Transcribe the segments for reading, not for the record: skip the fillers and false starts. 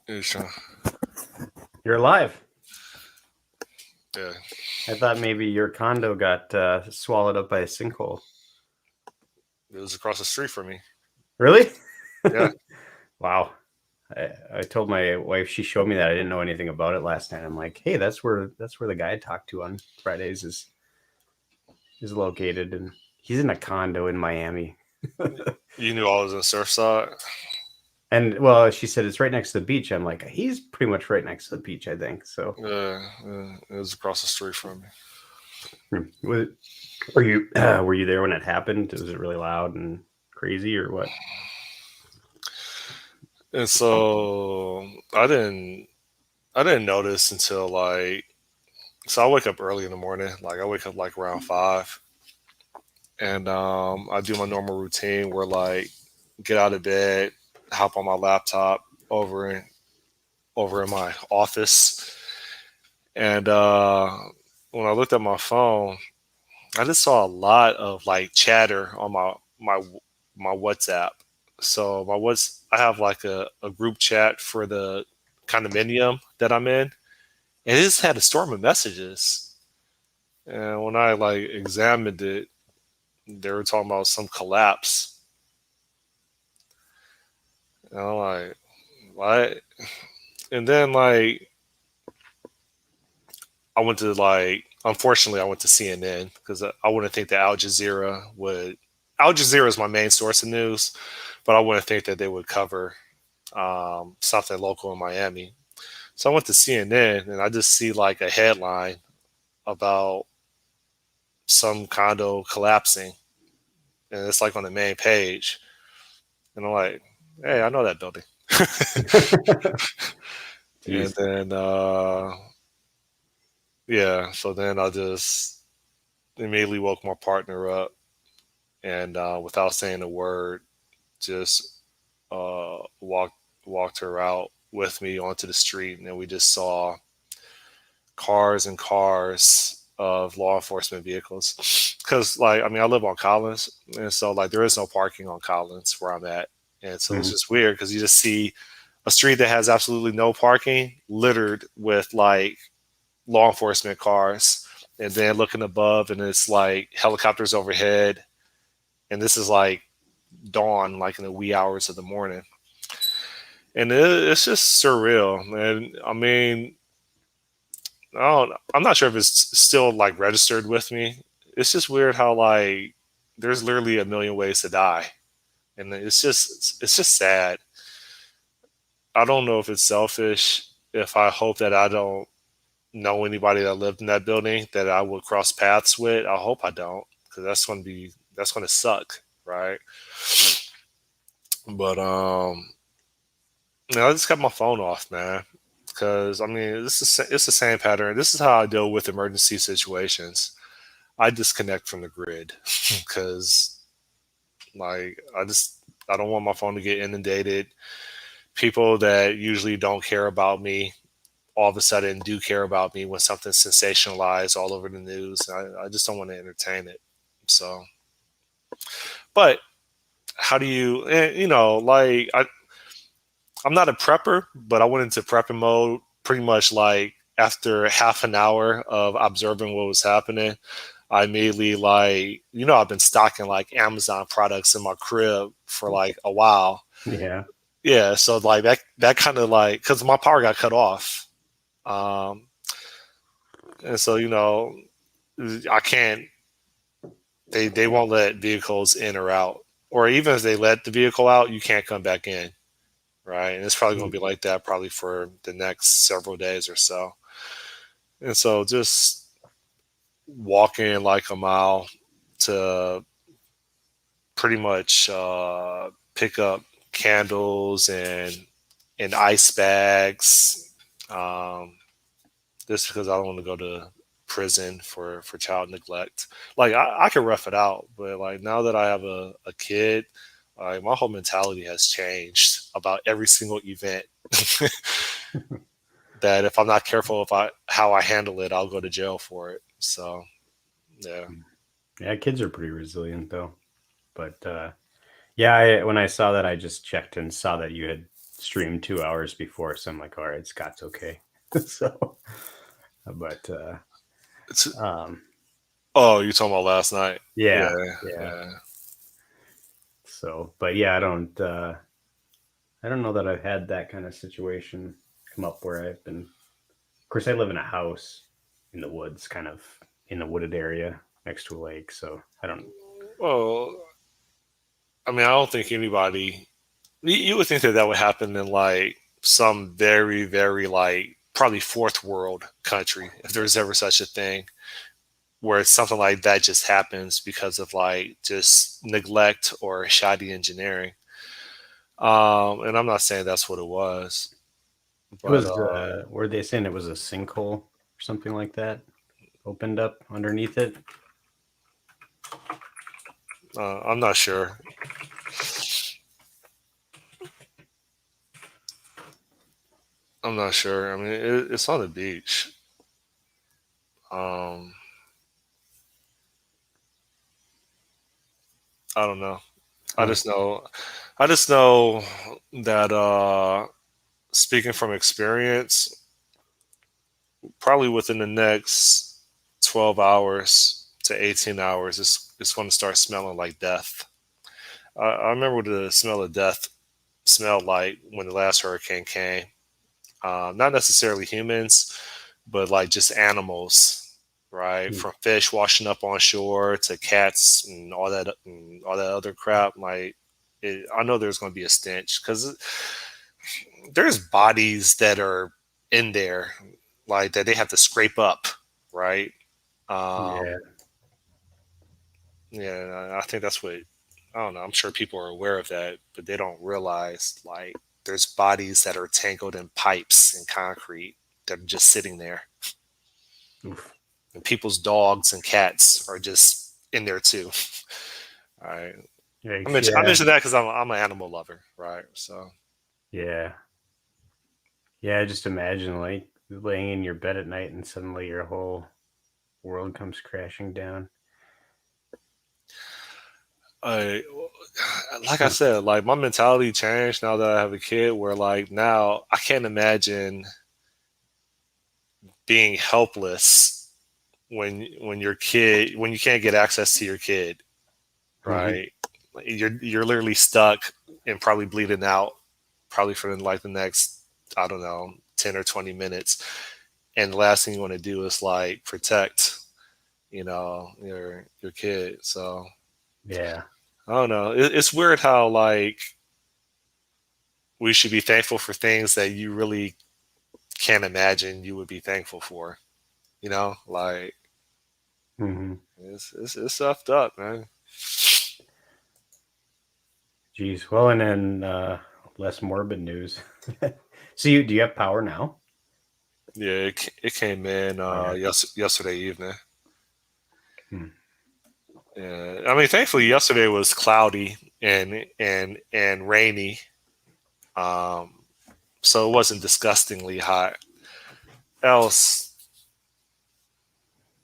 Isha. You're alive. Yeah. I thought maybe your condo got swallowed up by a sinkhole. It was across the street from me. Really? Yeah. Wow. I told my wife, she showed me that. I didn't know anything about it last night. I'm like, hey, that's where the guy I talked to on Fridays is located, and he's in a condo in Miami. You knew I was in Surfside. And well, she said it's right next to the beach. I'm like, he's pretty much right next to the beach, I think. So, Yeah, it was across the street from me. was, were you there when it happened? Was it really loud and crazy, or what? And so I didn't notice until so I wake up early in the morning. Like I wake up like around 5, and I do my normal routine where like get out of bed, hop on my laptop over in over in my office, and when I looked at my phone, I just saw a lot of like chatter on my WhatsApp. So I have like a group chat for the condominium that I'm in, and it just had a storm of messages. And when I like examined it, they were talking about some collapse. And I'm like, what? And then like I went to like unfortunately I went to CNN because I wouldn't think that Al Jazeera would. Al Jazeera is my main source of news, but I wouldn't think that they would cover something local in Miami. So I went to CNN and I just see like a headline about some condo collapsing, and it's like on the main page, and I'm like, hey, I know that building. And Jeez. then yeah, so then I just immediately woke my partner up, and without saying a word, just walked her out with me onto the street, and then we just saw cars and cars of law enforcement vehicles. Because, like, I mean, I live on Collins, and so like there is no parking on Collins where I'm at, and so it's Mhm. just weird because you just see a street that has absolutely no parking littered with like law enforcement cars, and then looking above, and it's like helicopters overhead, and this is like dawn, like in the wee hours of the morning, and it's just surreal. And I mean, I'm not sure if it's still like registered with me. It's just weird how like there's literally a million ways to die, and it's just sad. I don't know if it's selfish. If I hope that I don't know anybody that lived in that building that I would cross paths with, I hope I don't, because that's going to suck, right? But I just got my phone off, man, because I mean it's the same pattern. This is how I deal with emergency situations. I disconnect from the grid because like I don't want my phone to get inundated. People that usually don't care about me all of a sudden do care about me when something's sensationalized all over the news. I just don't want to entertain it. So, but how do you, like I'm not a prepper, but I went into prepping mode pretty much like after half an hour of observing what was happening. I immediately I've been stocking like Amazon products in my crib for like a while. Yeah. Yeah, so like that kind of like because my power got cut off, um, and so I can't. They won't let vehicles in or out, or even if they let the vehicle out, you can't come back in, right? And it's probably going to be like that probably for the next several days or so. And so just walking like a mile to pretty much pick up candles and ice bags, um, just because I don't want to go to prison for child neglect. Like I can rough it out, but like now that I have a kid, like my whole mentality has changed about every single event. That if I'm not careful about how I handle it, I'll go to jail for it. So yeah. Yeah, kids are pretty resilient though. But yeah, when I saw that, I just checked and saw that you had streamed 2 hours before, so I'm like, all right, Scott's okay. So, but It's, um, oh, you talking about last night? yeah, Yeah, yeah. yeah. So, but yeah, I don't know that I've had that kind of situation come up where I've been. Of course, I live in a house in the woods, kind of in a wooded area next to a lake, so I don't. Well, I mean, I don't think anybody. You would think that that would happen in like some very, very like probably fourth world country, if there's ever such a thing, where it's something like that just happens because of like just neglect or shoddy engineering. And I'm not saying that's what it was, It but was. Were they saying it was a sinkhole or something like that? Opened up underneath it. I'm not sure. I'm not sure. I mean, it's on the beach. Um, I don't know. I Huh. just know. I just know that speaking from experience, probably within the next 12 hours to 18 hours, it's going to start smelling like death. I remember what the smell of death smelled like when the last hurricane came. Not necessarily humans, but like just animals, right? Hmm. From fish washing up on shore to cats and all that other crap. Like, I know there's going to be a stench because there's bodies that are in there, like that they have to scrape up, right? Yeah. Um, yeah, I think that's what I don't know. I'm sure people are aware of that, but they don't realize like there's bodies that are tangled in pipes and concrete that are just sitting there, Oof. and people's dogs and cats are just in there too. All right, Yikes, I yeah. mentioned that because I'm an animal lover, right? So Yeah. Yeah. Just imagine like laying in your bed at night and suddenly your whole world comes crashing down. I like I Huh. said, like my mentality changed now that I have a kid. Where like now I can't imagine being helpless when your kid when you can't get access to your kid, Hmm. right? You're literally stuck and probably bleeding out, probably for like the next I don't know 10 or 20 minutes, and the last thing you want to do is like protect your kid. So Yeah. I don't know. It's weird how like we should be thankful for things that you really can't imagine you would be thankful for. Like Hmm. it's stuffed up, man. Geez. Well, and then less morbid news. So do you have power now? Yeah, it came in Okay. yesterday evening. Hmm. Yeah, I mean, thankfully yesterday was cloudy and rainy, um, so it wasn't disgustingly hot. Else,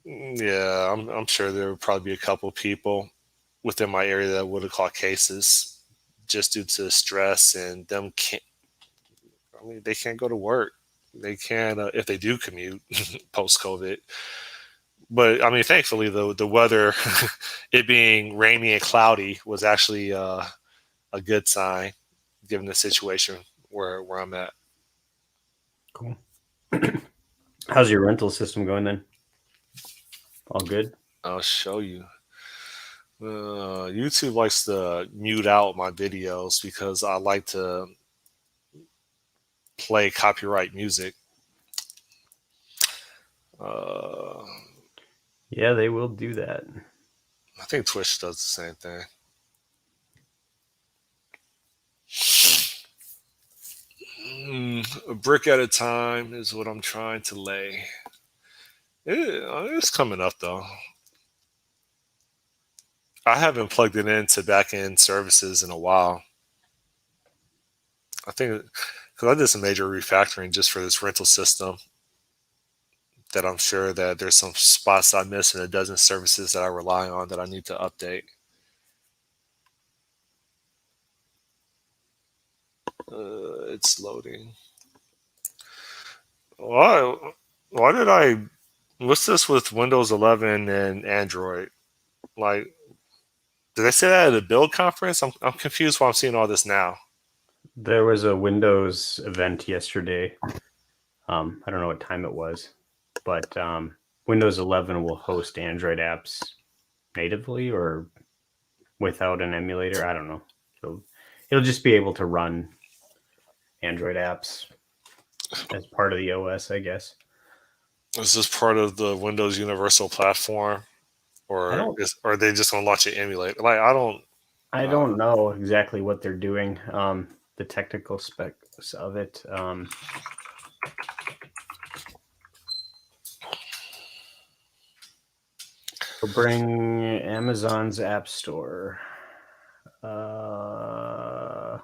yeah, I'm sure there would probably be a couple people within my area that would have caught cases just due to stress and them can't. I mean, they can't go to work. They can if they do commute post COVID. But I mean, thankfully the weather, it being rainy and cloudy, was actually a good sign given the situation where I'm at. Cool. How's your rental system going then? All good? I'll show you. YouTube likes to mute out my videos because I like to play copyright music. Uh, Yeah, they will do that. I think Twitch does the same thing. A brick at a time is what I'm trying to lay. It's coming up though. I haven't plugged it into back end services in a while. I think because I did some major refactoring just for this rental system that I'm sure that there's some spots I miss in a dozen services that I rely on that I need to update. It's loading. Why? Why did I? What's this with Windows 11 and Android? Like, did they say that at a build conference? I'm confused why I'm seeing all this now. There was a Windows event yesterday. I don't know what time it was, but Windows 11 will host Android apps natively or without an emulator. I don't know. It'll just be able to run Android apps as part of the OS, I guess. Is this part of the Windows Universal Platform, I or don't are they just gonna launch an emulator? Like, I don't. I don't know exactly what they're doing. The technical specs of it. We'll bring Amazon's App Store. Uh,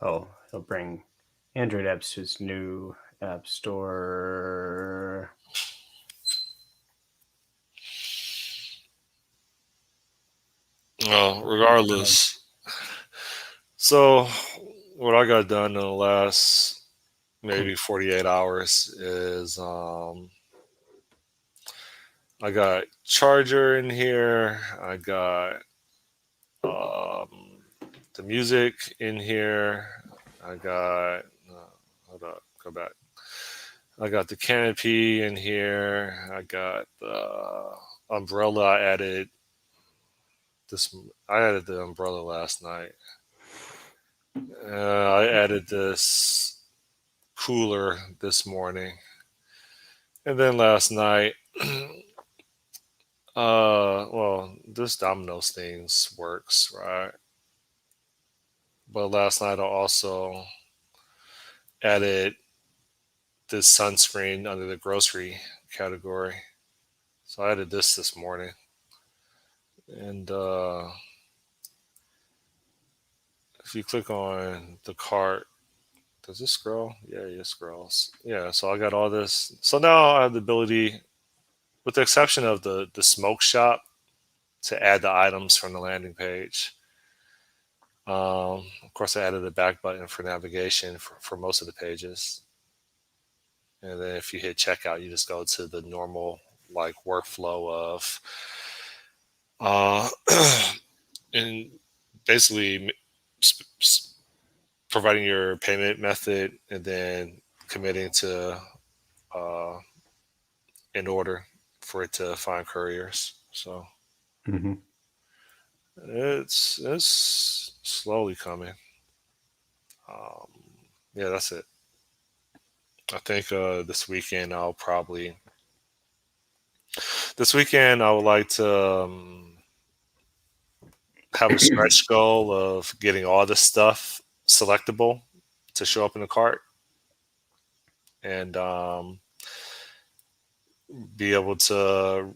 oh, he'll bring Android apps to his new App Store. Well, regardless. So, what I got done in the last maybe 48 hours is I got charger in here. I got um, the music in here. I got hold up, go back. I got the canopy in here. I got the umbrella. This. I added the umbrella last night. I added this cooler this morning, and then last night. Well, this Domino's things works, right? But last night I also added this sunscreen under the grocery category. So I added this morning. And if you click on the cart, does this scroll? Yeah, it scrolls. Yeah, so I got all this. So now I have the ability, with the exception of the smoke shop, to add the items from the landing page. Of course, I added a back button for navigation for most of the pages. And then if you hit checkout, you just go to the normal like workflow of uh, and basically providing your payment method and then committing to uh, in order for it to find couriers. So Mhm. it's slowly coming. Um, yeah, that's it. I think this weekend I would like to have a stretch goal of getting all the stuff selectable to show up in the cart, and be able to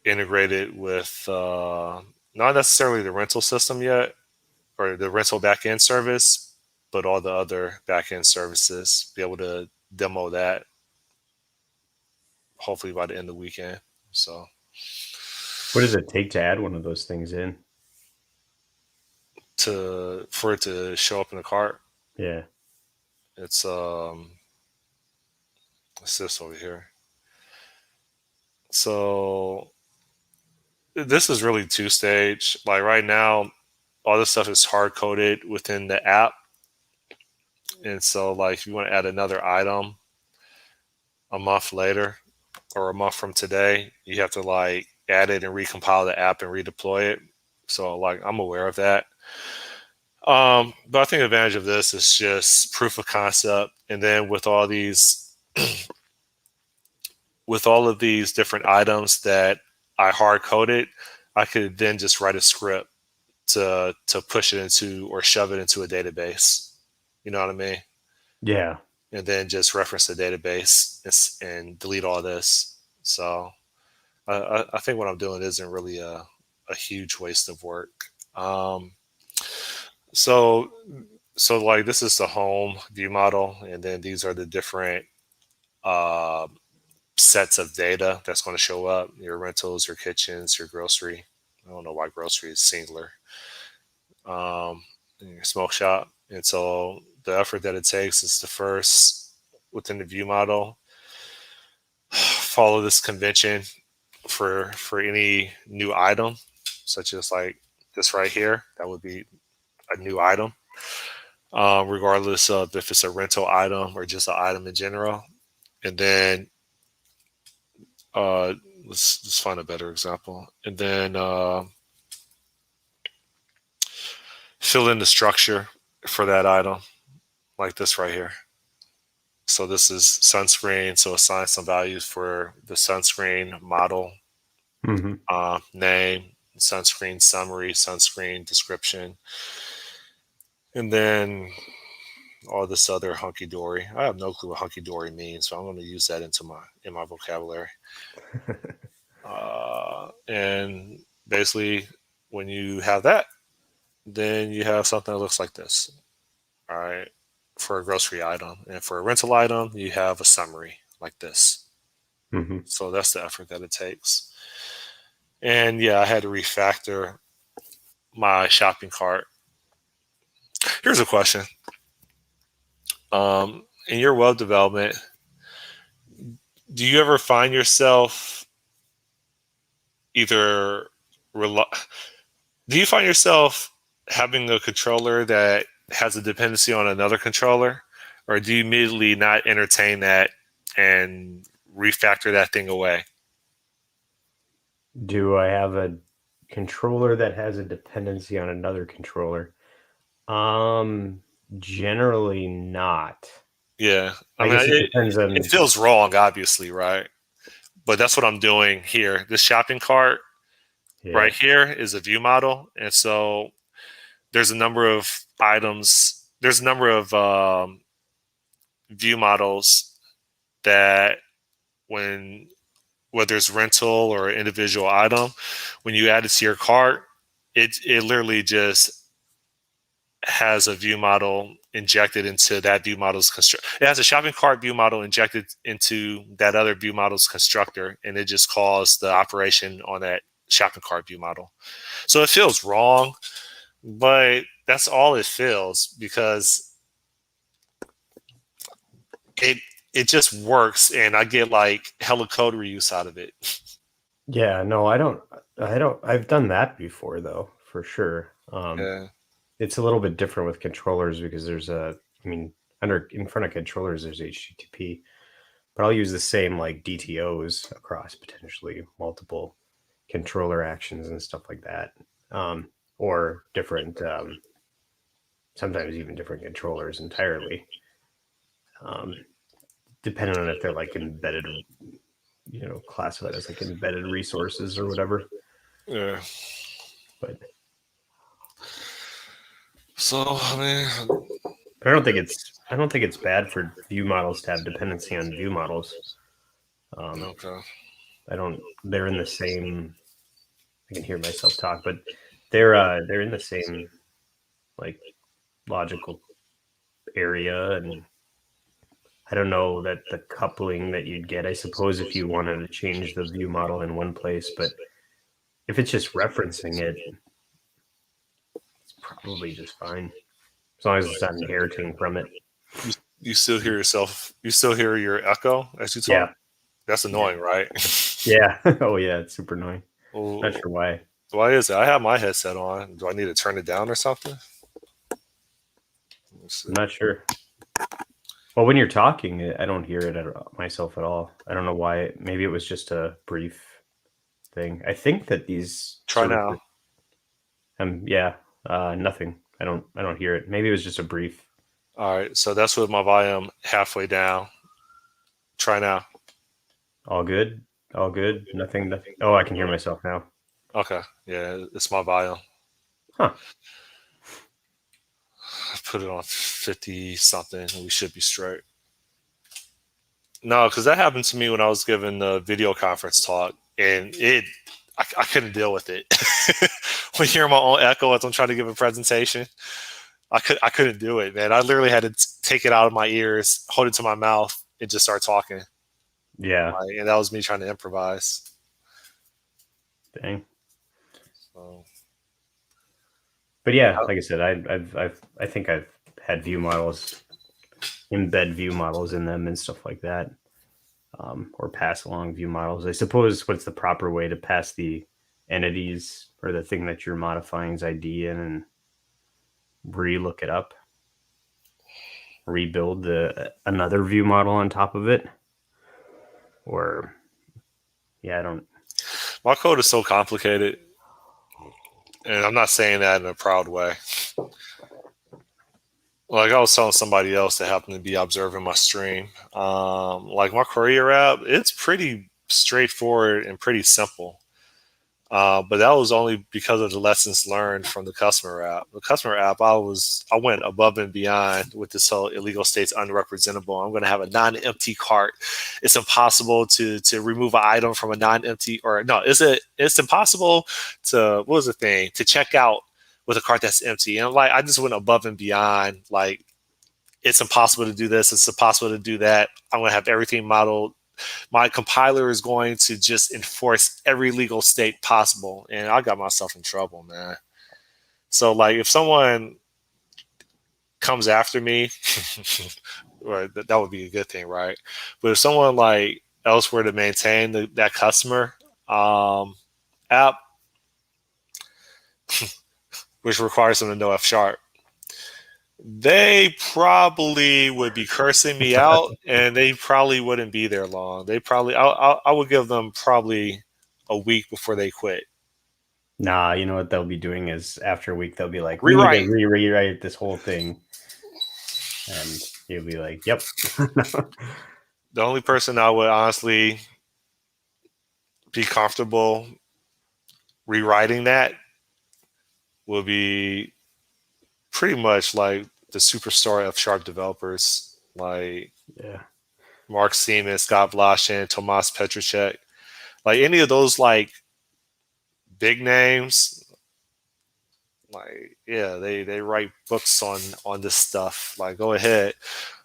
integrate it with not necessarily the rental system yet or the rental backend service, but all the other backend services. Be able to demo that hopefully by the end of the weekend. So What does it take to add one of those things in? to for it to show up in the cart, Yeah. it's it's this over here. So this is really two stage. Like right now, all this stuff is hard coded within the app, and so like if you want to add another item a month later or a month from today, you have to like add it and recompile the app and redeploy it. So like I'm aware of that. But I think the advantage of this is just proof of concept, and then with all of these different items that I hard coded, I could then just write a script to push it into or shove it into a database. You know what I mean? Yeah. And then just reference the database and delete all this. So I think what I'm doing isn't really a huge waste of work. So so like this is the home view model, and then these are the different uh, sets of data that's going to show up: your rentals, your kitchens, your grocery. I don't know why grocery is singular. And your smoke shop. And so the effort that it takes is to first, within the view model, follow this convention for any new item, such as like this right here. That would be a new item, regardless of if it's a rental item or just an item in general. And then uh, let's find a better example. And then fill in the structure for that item, like this right here. So this is sunscreen. So assign some values for the sunscreen model, Mm-hmm. name, sunscreen summary, sunscreen description, and then all this other hunky dory. I have no clue what hunky dory means, so I'm going to use that in my vocabulary. And basically, when you have that, then you have something that looks like this. All right, for a grocery item, and for a rental item, you have a summary like this. Mm-hmm. So that's the effort that it takes. And yeah, I had to refactor my shopping cart. Here's a question. In your web development, do you ever find yourself either do you find yourself having a controller that has a dependency on another controller, or do you immediately not entertain that and refactor that thing away? Do I have a controller that has a dependency on another controller? Generally not. Yeah, I I mean, guess it depends on. it feels wrong, obviously, right? But that's what I'm doing here. This shopping cart Yeah. right here is a view model, and so there's a number of items. There's a number of view models that when whether it's rental or individual item, when you add it to your cart, it literally just has a view model injected into that view model's construct. It has a shopping cart view model injected into that other view model's constructor, and it just calls the operation on that shopping cart view model. So it feels wrong, but that's all it feels because it it just works, and I get like hella code reuse out of it. Yeah, no, I don't. I've done that before though, for sure. Yeah. It's a little bit different with controllers because there's I mean, in front of controllers there's HTTP, but I'll use the same like DTOs across potentially multiple controller actions and stuff like that, or different, sometimes even different controllers entirely, um, depending on if they're like embedded, classified as like embedded resources or whatever. Yeah. But So I mean, I don't think it's bad for view models to have dependency on view models. okay. I don't. They're in the same. I can hear myself talk, but they're in the same like logical area, and I don't know that the coupling that you'd get. I suppose if you wanted to change the view model in one place, but if it's just referencing it, it's probably just fine as long as it's not inheriting from it. You still hear yourself. You still hear your echo as you talk. Yeah. That's annoying, right? Yeah. Oh yeah, it's super annoying. Well, Not sure why. why is it? I have my headset on. Do I need to turn it down or something? I'm not sure. Well, when you're talking, I don't hear it myself at all. I don't know why. Maybe it was just a brief thing. I think that these Try now. yeah, nothing. I don't hear it. Maybe it was just a brief. All right. So that's with my volume halfway down. Try now. All good. All good. Nothing. Oh, I can hear myself now. Okay. Yeah, it's my volume. Huh. I put it on 50 something. We should be straight. No, because that happened to me when I was giving the video conference talk, and I couldn't deal with it. When hearing my own echo as I'm trying to give a presentation, I couldn't do it, man. I literally had to take it out of my ears, hold it to my mouth, and just start talking. Yeah. and that was me trying to improvise. Dang. So, But yeah, like I said, I think I've had view models, embed view models in them and stuff like that, or pass along view models. I suppose what's the proper way to pass the entities or the thing that you're modifying's ID in and re-look it up, rebuild the another view model on top of it, or yeah, I don't. my code is so complicated, and I'm not saying that in a proud way. Like I was telling somebody else that happened to be observing my stream, like my career app, it's pretty straightforward and pretty simple. But that was only because of the lessons learned from the customer app. The customer app, I went above and beyond with this whole illegal states unrepresentable. I'm going to have a non-empty cart. It's impossible to remove an item from a non-empty, or no, it's impossible to, what was the thing, to check out with a cart that's empty. And like I just went above and beyond. Like it's impossible to do this. It's impossible to do that. I'm going to have everything modeled. My compiler is going to just enforce every legal state possible. And I got myself in trouble, man. So, like, if someone comes after me, right, that would be a good thing, right? But if someone like else were to maintain that customer app, which requires them to know F sharp, they probably would be cursing me out, and they probably wouldn't be there long. They probably, I would give them probably a week before they quit. Nah, you know what they'll be doing is after a week they'll be like, "We need to Rewrite. rewrite this whole thing," and you'll be like, "Yep." The only person I would honestly be comfortable rewriting that will be pretty much like the superstar F sharp developers, like Yeah, Mark Seaman, Scott Blashin, Tomas Petrocek, like any of those like big names. Like yeah, they write books on this stuff. Like go ahead,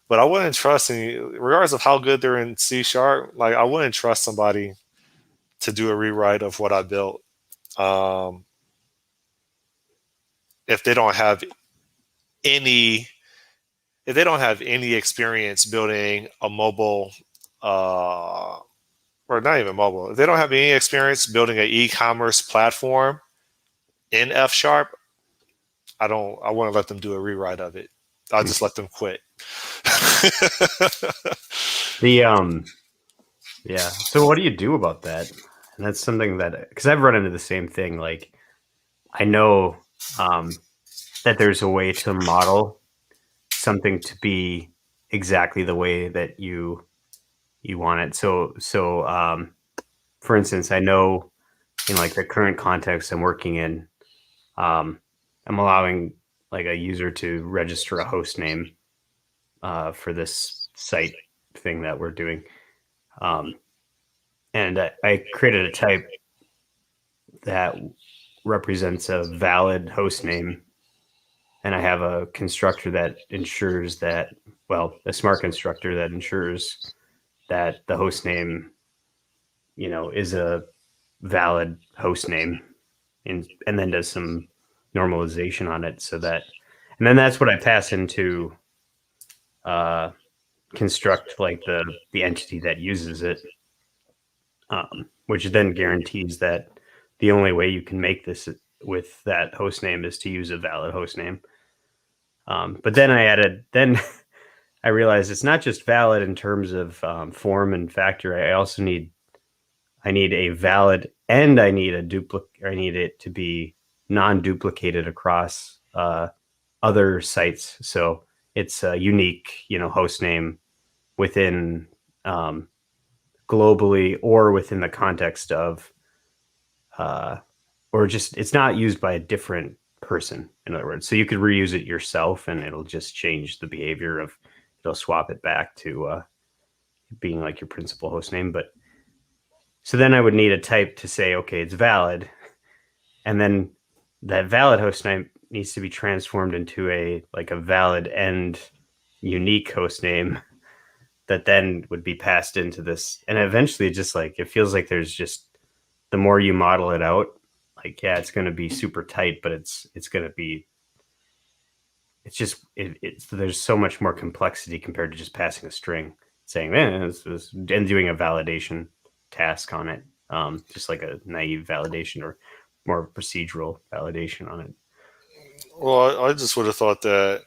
but I wouldn't trust any, regardless of how good they're in C sharp. Like I wouldn't trust somebody to do a rewrite of what I built um, if they don't have any if they don't have any experience building a mobile or not even mobile, if they don't have any experience building an e-commerce platform in F sharp, I want to let them do a rewrite of it. I'll just let them quit. the yeah. So what do you do about that? And that's something that because I've run into the same thing. Like I know that there's a way to model something to be exactly the way that you want it. So for instance, I know in like the current context I'm working in, um, I'm allowing like a user to register a host name for this site thing that we're doing. Um, and I created a type that represents a valid host name. And I have a constructor that ensures that, well, a smart constructor that ensures that the host name, is a valid host name and then does some normalization on it so that, and then that's what I pass into uh, construct like the entity that uses it, which then guarantees that the only way you can make this with that host name is to use a valid host name. But then then I realized it's not just valid in terms of form and factor. I need a valid and I need a duplicate. I need it to be non-duplicated across other sites. So it's a unique, host name within globally or within the context of, uh, or just it's not used by a different person. In other words, so you could reuse it yourself, and it'll just change the behavior of. It'll swap it back to being like your principal host name, but so then I would need a type to say, okay, it's valid. And then that valid host name needs to be transformed into a valid and unique host name that then would be passed into this, and eventually just like it feels like there's just the more you model it out, like yeah, it's going to be super tight, but it's going to be it's there's so much more complexity compared to just passing a string, saying and doing a validation task on it, just like a naive validation or more procedural validation on it. Well, I just would have thought that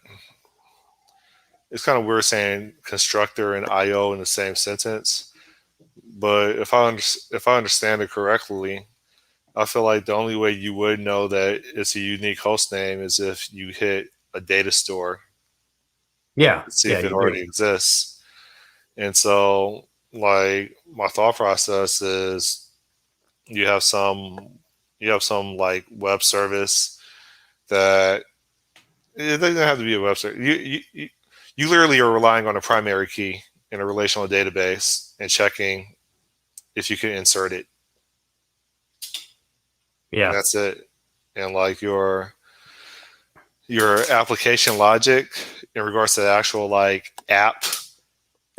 it's kind of weird saying constructor and IO in the same sentence. But if I understand it correctly, I feel like the only way you would know that it's a unique host name is if you hit a data store Yeah, to see yeah, if it you do. already exists. And so, like, my thought process is you have some like web service that it doesn't have to be a web service. You literally are relying on a primary key in a relational database and checking if you can insert it, and Yeah. that's it. And like your application logic in regards to the actual like app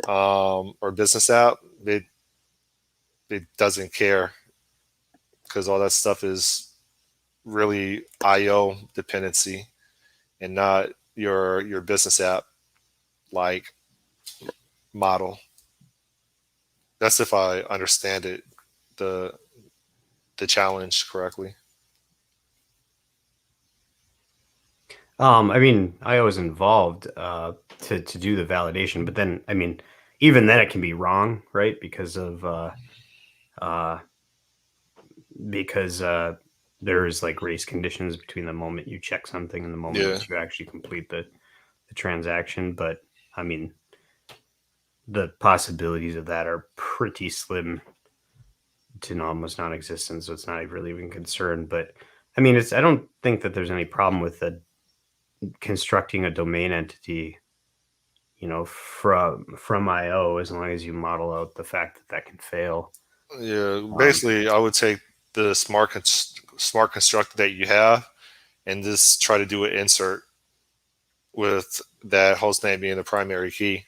or business app, it doesn't care because all that stuff is really IO dependency and not your business app like model. That's if I understand it the the challenge correctly. I mean, I was involved to do the validation, but then I mean, even then it can be wrong, right? Uh, because there's like race conditions between the moment you check something and the moment Yeah, that you actually complete the transaction. But I mean, the possibilities of that are pretty slim to almost non-existent, so it's not really even concerned. But I mean, I don't think that there's any problem with constructing a domain entity, from IO, as long as you model out the fact that that can fail. yeah. Um, Basically, I would take the smart constructor that you have and just try to do an insert with that host name being the primary key.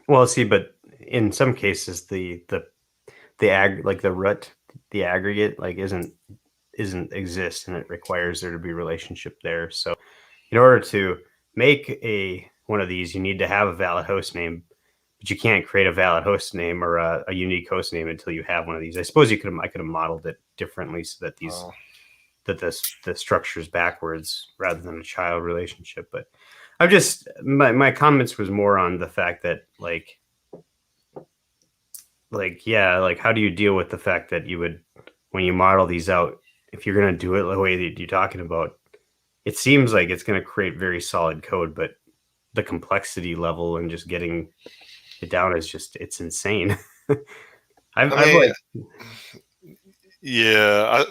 well, see, but in some cases, like the root, the aggregate, like isn't exist, and it requires there to be relationship there. So, in order to make a one of these, you need to have a valid host name, but you can't create a valid host name or a unique host name until you have one of these. I suppose I could have modeled it differently so that Uh, the structure is backwards rather than a child relationship. But I'm just my comments was more on the fact that yeah, like how do you deal with the fact that you would, when you model these out, if you're going to do it the way that you're talking about, it seems like it's going to create very solid code, but the complexity level and just getting it down is just, it's insane. I I've mean, like, yeah,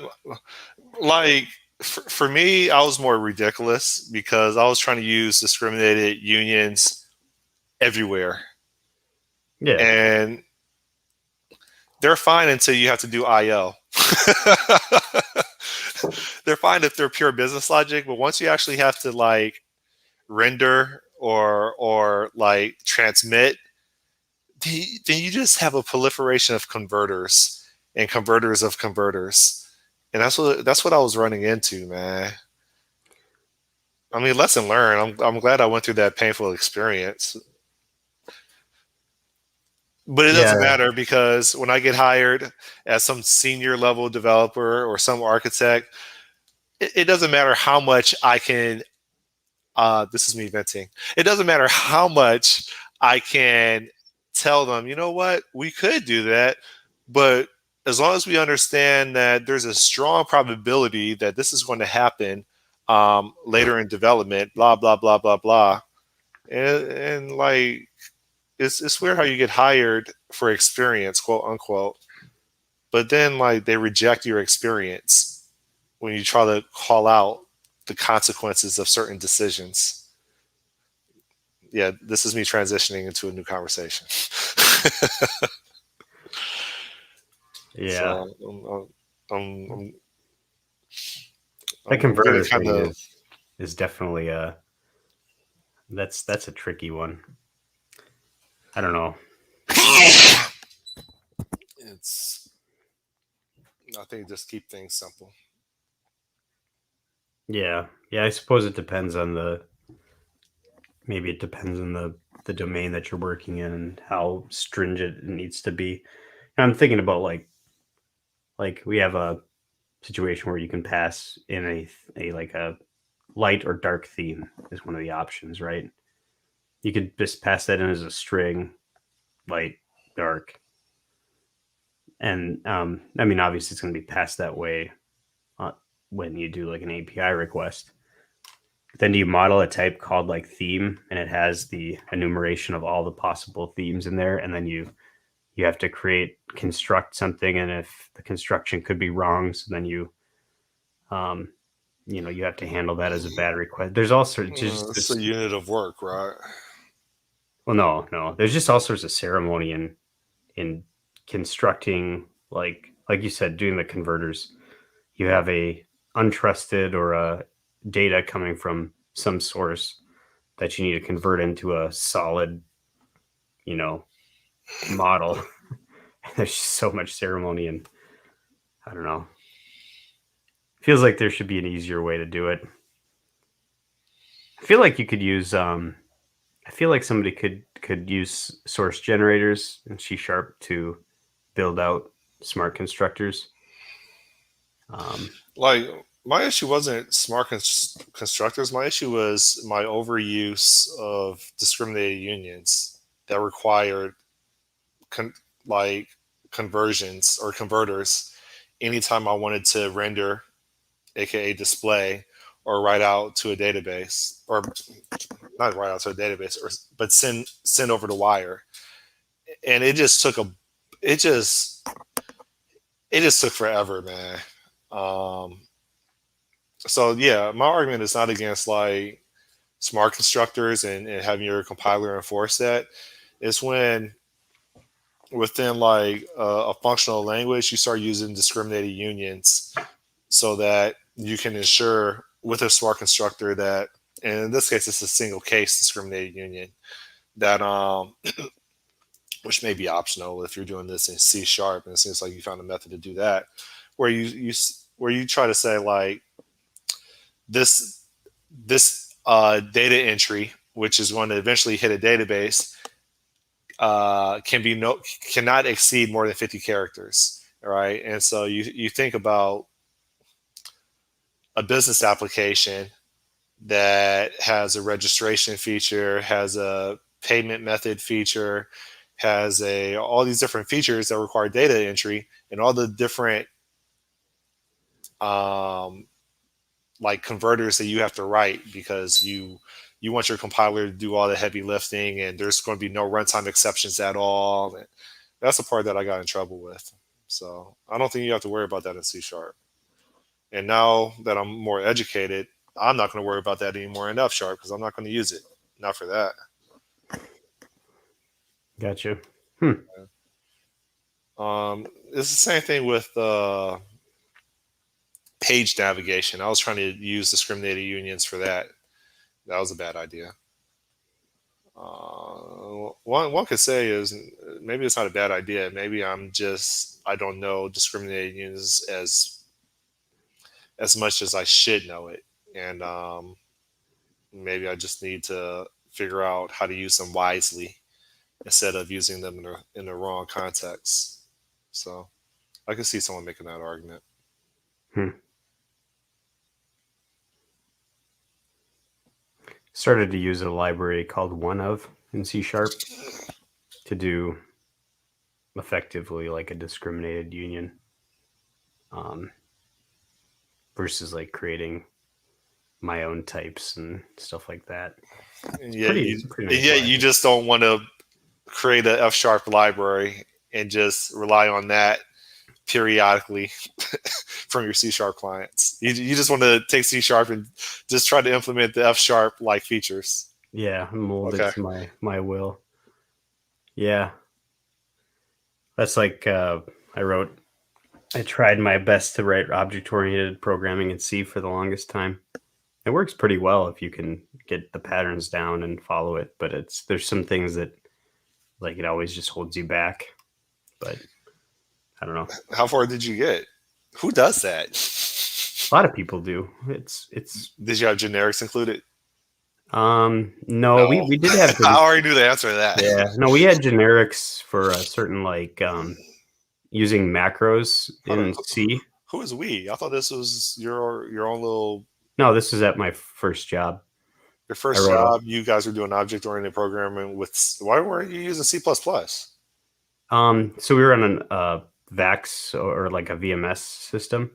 like for me, I was more ridiculous because I was trying to use discriminated unions everywhere, yeah, and they're fine until you have to do IO. They're fine if they're pure business logic, but once you actually have to like render or like transmit, then you just have a proliferation of converters and converters of converters, and that's what I was running into, man. I mean, lesson learned. I'm glad I went through that painful experience, but it doesn't yeah, matter because when I get hired as some senior level developer or some architect, it doesn't matter how much I can. This is me venting. It doesn't matter how much I can tell them. You know what? We could do that, but as long as we understand that there's a strong probability that this is going to happen later in development, blah blah blah blah blah, and like it's weird how you get hired for experience, quote unquote, but then like they reject your experience when you try to call out the consequences of certain decisions. Yeah, this is me transitioning into a new conversation. yeah. So I'm The I'm getting converter kind thing of is definitely that's a tricky one. I don't know. I think just keep things simple. Yeah. Yeah, I suppose it depends on maybe it depends on the domain that you're working in and how stringent it needs to be. And I'm thinking about like we have a situation where you can pass in a like a light or dark theme is one of the options, right? You could just pass that in as a string, light, dark, and I mean obviously it's going to be passed that way uh, when you do like an API request. Then you model a type called like theme, and it has the enumeration of all the possible themes in there, and then you have to construct something, and if the construction could be wrong, so then um you have to handle that as a bad request. There's all sorts It's a unit of work, right? well, no, there's just all sorts of ceremony in constructing, like you said, doing the converters. You have a untrusted or a data coming from some source that you need to convert into a solid, you know, model. There's just so much ceremony, and I don't know. Feels like there should be an easier way to do it. I feel like you could use I feel like somebody could use source generators in C# to build out smart constructors. Um, Like my issue wasn't smart constructors. My issue was my overuse of discriminated unions that required con- like conversions or converters anytime I wanted to render, aka display, or write out to a database, or not write out to a database, or but send over the wire. And it just it just took forever, man. Um, so yeah, my argument is not against like smart constructors and having your compiler enforce that. It's when within like a functional language you start using discriminated unions so that you can ensure with a smart constructor that, and in this case it's a single case discriminated union, that which may be optional if you're doing this in C#, and it seems like you found a method to do that, where where you try to say like this data entry, which is going to eventually hit a database, cannot exceed more than 50 characters, right? And so you think about a business application that has a registration feature, has a payment method feature, has a all these different features that require data entry, and all the different um, like converters that you have to write because you want your compiler to do all the heavy lifting, and there's going to be no runtime exceptions at all. And that's the part that I got in trouble with. So I don't think you have to worry about that in C#. And now that I'm more educated, I'm not going to worry about that anymore in F# because I'm not going to use it. Not for that. Gotcha. It's the same thing with page navigation. I was trying to use discriminated unions for that. That was a bad idea. One could say is maybe it's not a bad idea. Maybe I don't know discriminated unions as much as I should know it, and maybe I just need to figure out how to use them wisely instead of using them in the wrong context. So I can see someone making that argument. Hmm. Started to use a library called OneOf in C# to do effectively like a discriminated union, versus like creating my own types and stuff like that. And It's a pretty nice yet you library. just don't want to create a F# library and just rely on that periodically from your C# clients. You just want to take C# and just try to implement the F# like features. Yeah, mold it Okay. to my will. Yeah, that's like I tried my best to write object oriented programming in C for the longest time. It works pretty well if you can get the patterns down and follow it, but there's some things that it always just holds you back. But I don't know. How far did you get? Who does that? A lot of people do. It's Did you have generics included? no, No. we did have I things. already knew the answer to that. Yeah, no, we had generics for a certain like using macros Hold on. in C. Who is we? I thought this was your own little No, this was at my first job. your I first wrote a job. You guys were doing object oriented programming with. Why weren't you using C plus plus? so we were on an VAX or like a VMS system,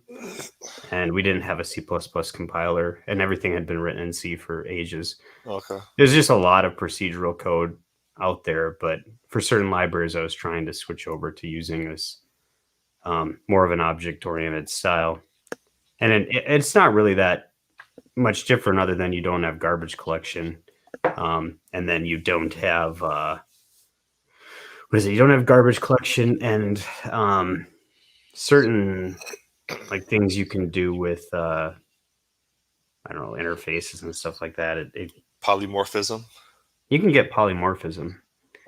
and we didn't have a C++ compiler, and everything had been written in C for ages. Okay. There's just a lot of procedural code out there, but for certain libraries, I was trying to switch over to using this more of an object-oriented style, and it's not really that much different, other than you don't have garbage collection, and then you don't have what is it? You don't have garbage collection and certain like things you can do with I don't know, interfaces and stuff like that. Polymorphism. You can get polymorphism.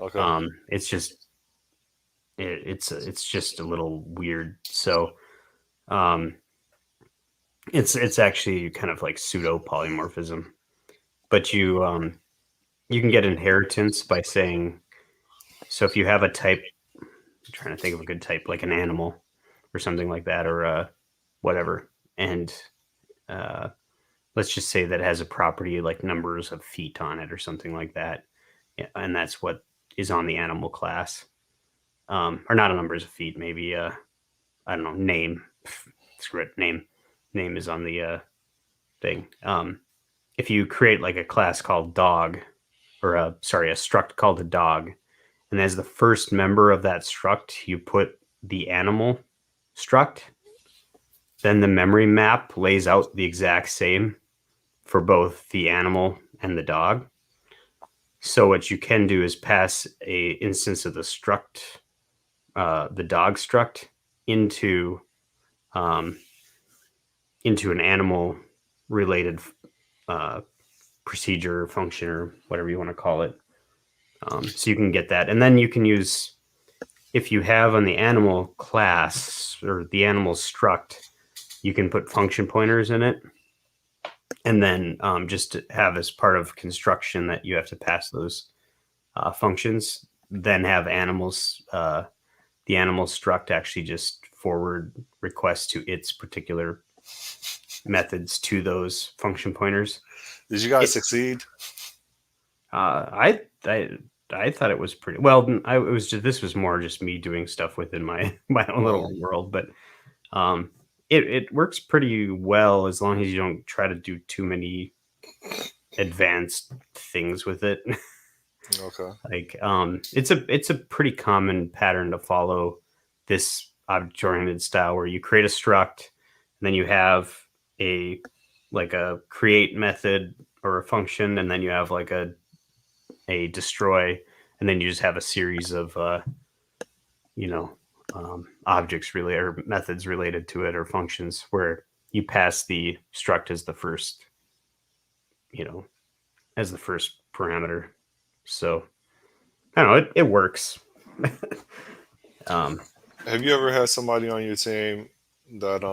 Okay. It's just it's just a little weird. So um, it's actually kind of like pseudo polymorphism, but you can get inheritance by saying, so if you have a type, I'm trying to think of a good type, like an animal or something like that, or whatever, and uh, let's just say that it has a property like numbers of feet on it or something like that, and that's what is on the animal class, or not a numbers of feet, maybe I don't know, name. Screw it, name is on the thing. If you create like a class called dog, or a struct called a dog, and as the first member of that struct you put the animal struct, then the memory map lays out the exact same for both the animal and the dog. So what you can do is pass a instance of the struct, the dog struct, um, into an animal related procedure, function, or whatever you want to call it. So you can get that, and then you can use, if you have on the animal class or the animal struct, you can put function pointers in it, and then just to have as part of construction that you have to pass those functions, then have animals, the animal struct actually just forward requests to its particular methods to those function pointers. Did you guys succeed? I thought it was pretty well. It was just, this was more just me doing stuff within my my own little world, but it works pretty well as long as you don't try to do too many advanced things with it. Okay. Like it's a pretty common pattern to follow, this object oriented style, where you create a struct and then you have a like a create method or a function, and then you have like a destroy, and then you just have a series of you know objects related or methods related to it, or functions, where you pass the struct as the first, as the first parameter. So I don't know, it works. Have you ever had somebody on your team that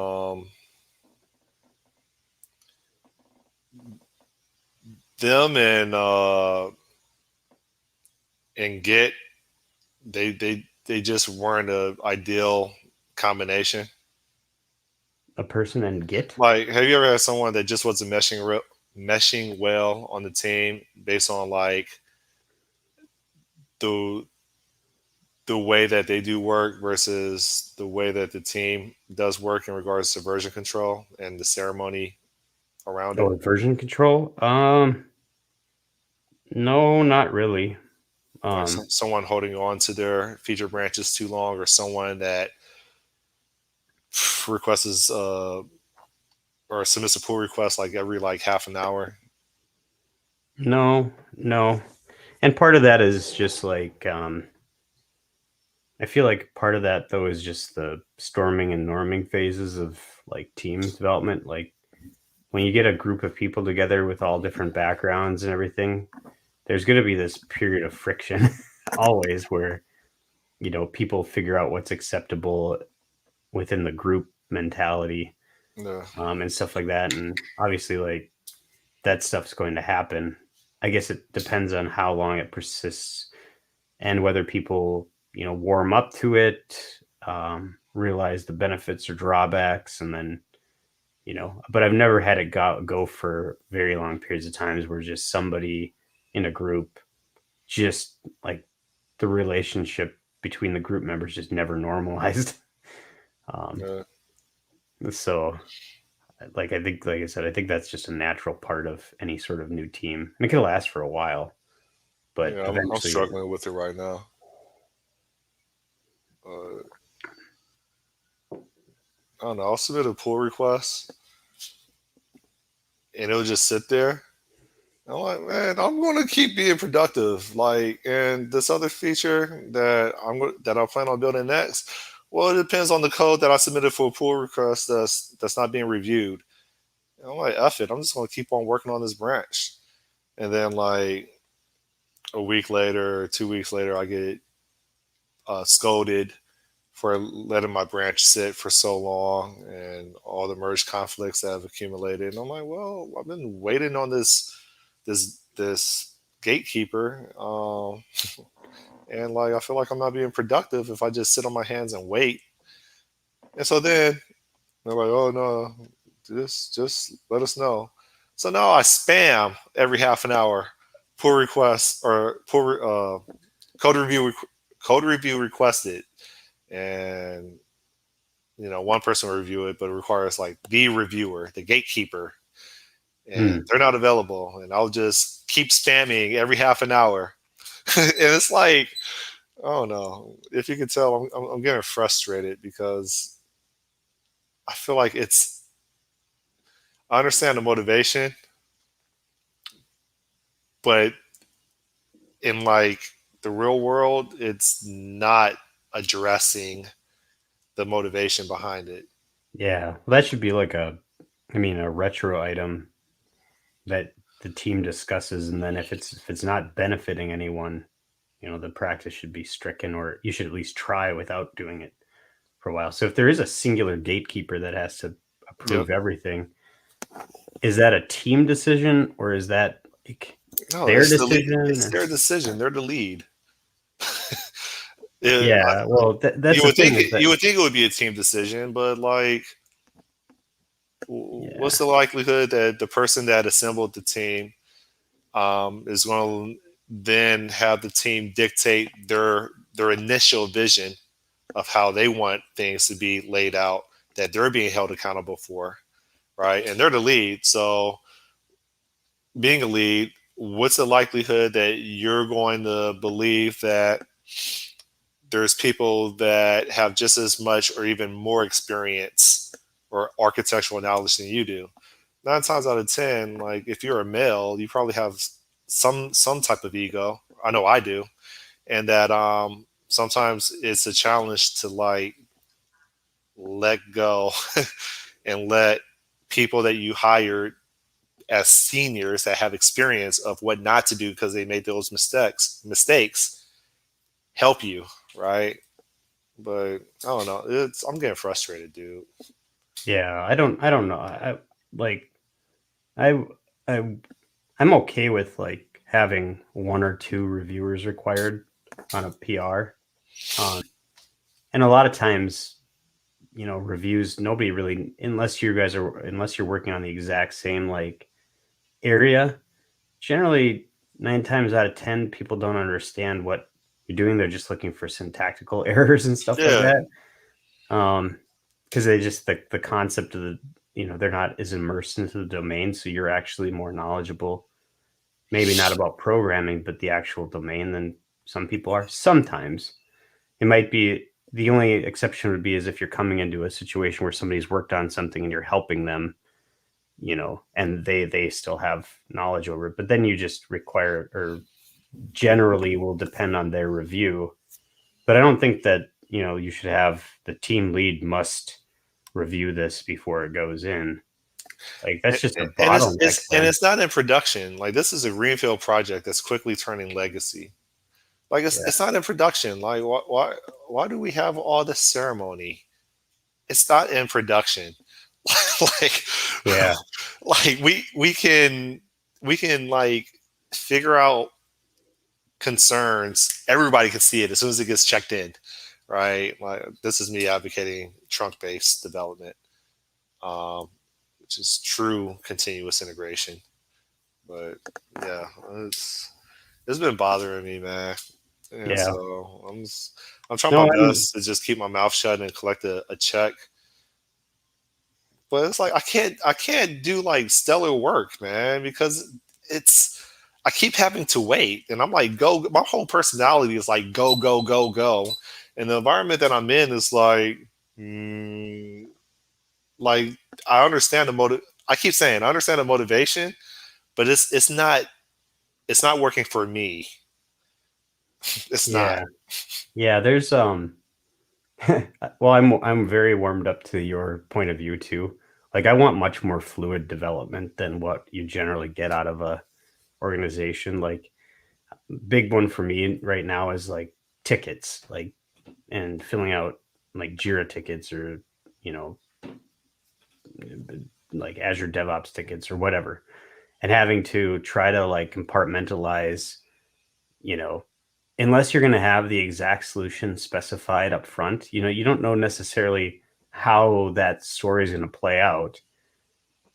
them and Git, they just weren't a ideal combination? A person and Git? Like, have you ever had someone that just wasn't meshing well on the team based on like the the way that they do work versus the way that the team does work in regards to version control and the ceremony around it? Oh, version control? No, not really. Like Um, someone holding on to their feature branches too long, or someone that requests or submits a pull request like every like half an hour. no, no. And part of that is just like I feel like part of that though is just the storming and norming phases of like team development. Like when you get a group of people together with all different backgrounds and everything, there's going to be this period of friction always, where people figure out what's acceptable within the group mentality, Yeah. and stuff like that. And obviously, like that stuff's going to happen. I guess it depends on how long it persists and whether people, warm up to it, realize the benefits or drawbacks, and then, but I've never had it go for very long periods of times where just somebody in a group, just like the relationship between the group members just never normalized. um, Yeah. so like I think, like I said, I think that's just a natural part of any sort of new team, and it can last for a while, but Yeah, I'm eventually, struggling with it right now. Uh, I don't know. I'll submit a pull request, and it'll just sit there. I'm like, man, I'm going to keep being productive. Like, and this other feature that I plan on building next, well, it depends on the code that I submitted for a pull request that's not being reviewed. And I'm like, F it. I'm just going to keep on working on this branch. And then like a week later, 2 weeks later, I get scolded for letting my branch sit for so long and all the merge conflicts that have accumulated. And I'm like, well, I've been waiting on this gatekeeper, and like I feel like I'm not being productive if I just sit on my hands and wait. And so then they're like, oh no, just let us know. So now I spam every half an hour pull request or code review code review requested, and one person will review it, but it requires like the reviewer, the gatekeeper, and hmm, they're not available. And I'll just keep spamming every half an hour, and it's like, oh no, if you can tell, I'm getting frustrated because I feel like I understand the motivation, but in like the real world, it's not addressing the motivation behind it. yeah, well, that should be like a retro item that the team discusses, and then if it's not benefiting anyone, the practice should be stricken, or you should at least try without doing it for a while. So if there is a singular gatekeeper that has to Yep. approve everything, is that a team decision or is that like No, their it's the lead. It's decision? their decision. They're the lead. It, Yeah, well, that's you the would thing think is that, you would think it would be a team decision, but like, what's yeah, the likelihood that the person that assembled the team is going to then have the team dictate their initial vision of how they want things to be laid out that they're being held accountable for, right? And they're the lead, so being a lead, what's the likelihood that you're going to believe that there's people that have just as much or even more experience or architectural knowledge than you do? 9 times out of 10, like if you're a male, you probably have some type of ego. I know I do, and that sometimes it's a challenge to like let go and let people that you hired as seniors that have experience of what not to do because they made those mistakes help you, right? But I don't know. I'm getting frustrated, dude. yeah, I don't know. Like I I I'm okay with like having one or two reviewers required on a PR. Um, and a lot of times, reviews, nobody really, unless you're working on the exact same like area, generally 9 times out of 10, people don't understand what you're doing. They're just looking for syntactical errors and stuff like Yeah, that. Because they just, the concept of they're not as immersed into the domain. So you're actually more knowledgeable, maybe not about programming, but the actual domain than some people are. Sometimes it might be, the only exception would be is if you're coming into a situation where somebody's worked on something and you're helping them, and they still have knowledge over it. But then you just require, or generally will depend on their review. But I don't think that, you should have the team lead must review this before it goes in. Like that's just a and bottleneck then. it's not in production. Like this is a greenfield project that's quickly turning legacy. Like Yeah. it's not in production. Like why do we have all this ceremony it's not in production. like Yeah. like we can like figure out concerns. Everybody can see it as soon as it gets checked in, right? Like this is me advocating trunk based development, um, which is true continuous integration. But yeah, it's been bothering me, man. And Yeah. so I'm trying my No, I'm best to just keep my mouth shut and collect a check. But it's like I can't do like stellar work, man, because it's I keep having to wait, and I'm like go. My whole personality is like go go go go, and the environment that I'm in is mm, like I understand the motive. I keep saying I understand the motivation, but it's not working for me. It's not. yeah. Yeah, there's well, I'm very warmed up to your point of view too. Like I want much more fluid development than what you generally get out of a organization. Like big one for me right now is like tickets, like and filling out like Jira tickets or you know like Azure DevOps tickets or whatever, and having to try to like compartmentalize, you know, unless you're going to have the exact solution specified up front, you don't know necessarily how that story is going to play out.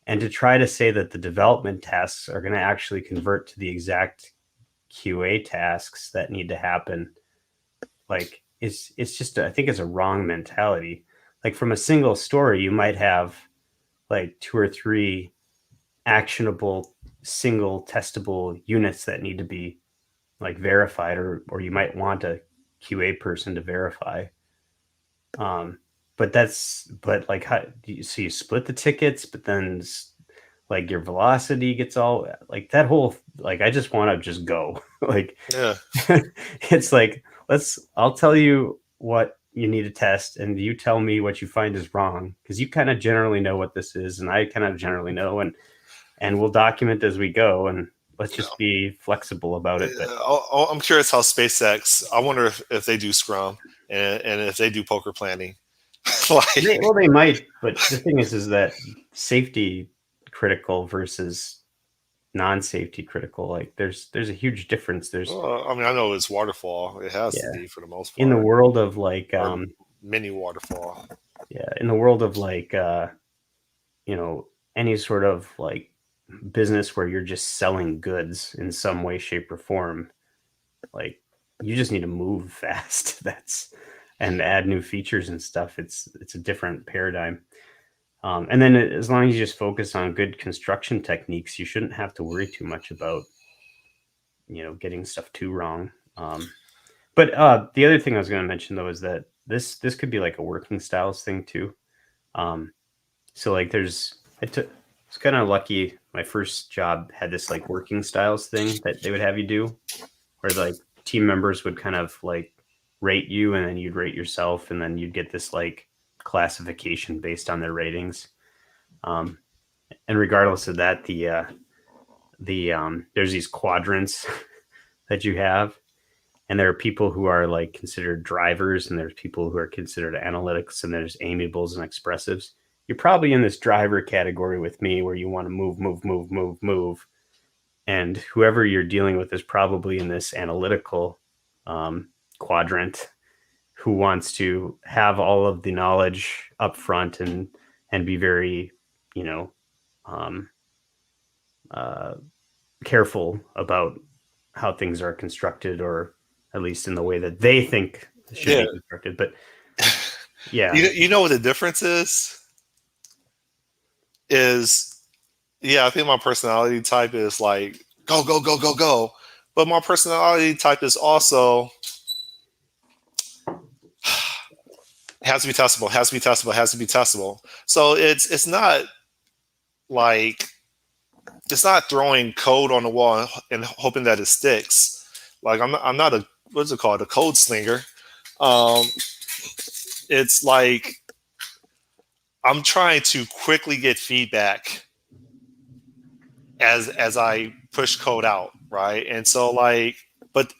And to try to say that the development tasks are going to actually convert to the exact QA tasks that need to happen, like it's just I think it's a wrong mentality. Like from a single story, you might have like two or three actionable single testable units that need to be like verified, or you might want a QA person to verify. Um, but like how so you split the tickets, but then like your velocity gets all like that whole like I just want to just go like Yeah, it's like I'll tell you what you need to test and you tell me what you find is wrong because you kind of generally know what this is and I kind of generally know and we'll document as we go and let's just be flexible about it. But I'm curious how SpaceX. I wonder if they do Scrum and if they do poker planning. like, they might, but the thing is that safety critical versus non-safety critical, like there's a huge difference. There's I mean, I know it's waterfall. It has to yeah, be for the most in the part, world of like or mini waterfall. yeah, in the world of like you know, any sort of like business where you're just selling goods in some way, shape, or form, like you just need to move fast. That's and add new features and stuff. It's a different paradigm. And then as long as you just focus on good construction techniques, you shouldn't have to worry too much about getting stuff too wrong. But the other thing I was going to mention though is that this could be like a working styles thing too. Um, so like it's kind of lucky. My first job had this like working styles thing that they would have you do, where like team members would kind of like rate you, and then you'd rate yourself, and then you'd get this like classification based on their ratings. Um, and regardless of that, the there's these quadrants that you have, and there are people who are like considered drivers, and there's people who are considered analytics, and there's amiables and expressives. You're probably in this driver category with me, where you want to move, move, move, move, move, and whoever you're dealing with is probably in this analytical quadrant, who wants to have all of the knowledge up front and be very, you know, um, uh, careful about how things are constructed, or at least in the way that they think should Yeah, be constructed. But yeah, you know what the difference is? Is yeah, I think my personality type is like go go go go go, but my personality type is also has to be testable, has to be testable, has to be testable. So it's not like it's not throwing code on the wall and hoping that it sticks. Like I'm not a what's it called, a code slinger. Um, it's like I'm trying to quickly get feedback as I push code out, right? And so like, but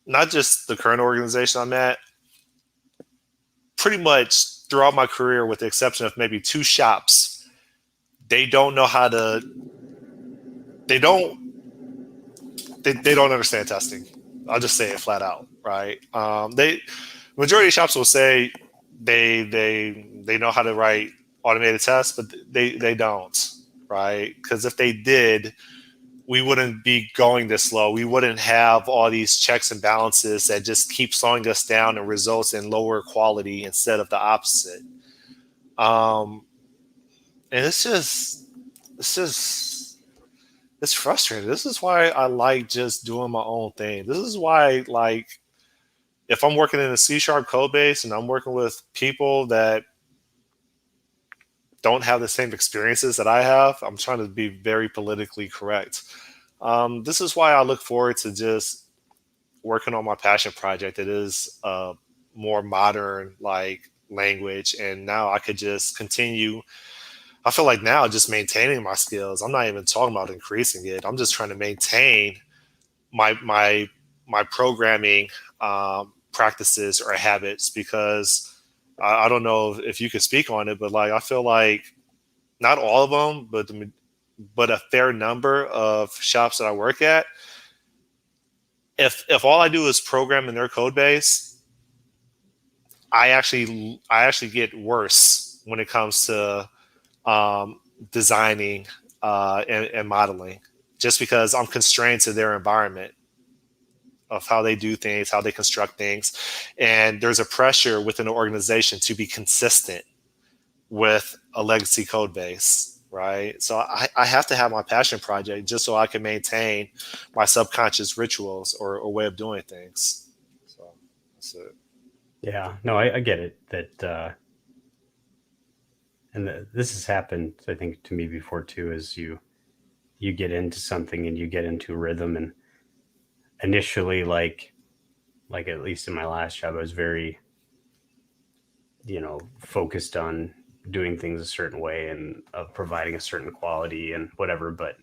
not just the current organization I'm at. pretty much throughout my career, with the exception of maybe 2 shops, they don't know how to. They don't. They don't understand testing. I'll just say it flat out, right? They majority of shops will say they know how to write automated tests, but they don't, right? Because if they did, we wouldn't be going this slow. We wouldn't have all these checks and balances that just keep slowing us down and results in lower quality instead of the opposite. And it's just it's frustrating. This is why I like just doing my own thing. This is why, like, if I'm working in a C# code base and I'm working with people that don't have the same experiences that I have, I'm trying to be very politically correct. This is why I look forward to just working on my passion project. It is a more modern, like, language, and now I could just continue. I feel like now just maintaining my skills. I'm not even talking about increasing it. I'm just trying to maintain my programming practices or habits, because I don't know if you could speak on it, but like I feel like not all of them, but a fair number of shops that I work at, if all I do is program in their code base, I actually get worse when it comes to designing and modeling, just because I'm constrained to their environment of how they do things, how they construct things. And there's a pressure within the organization to be consistent with a legacy code base, right? So I have to have my passion project just so I can maintain my subconscious rituals or way of doing things. So that's it. Yeah, no, I get it. This has happened, I think, to me before too. Is you get into something and you get into rhythm, and initially, like at least in my last job, I was very, focused on doing things a certain way and of providing a certain quality and whatever. But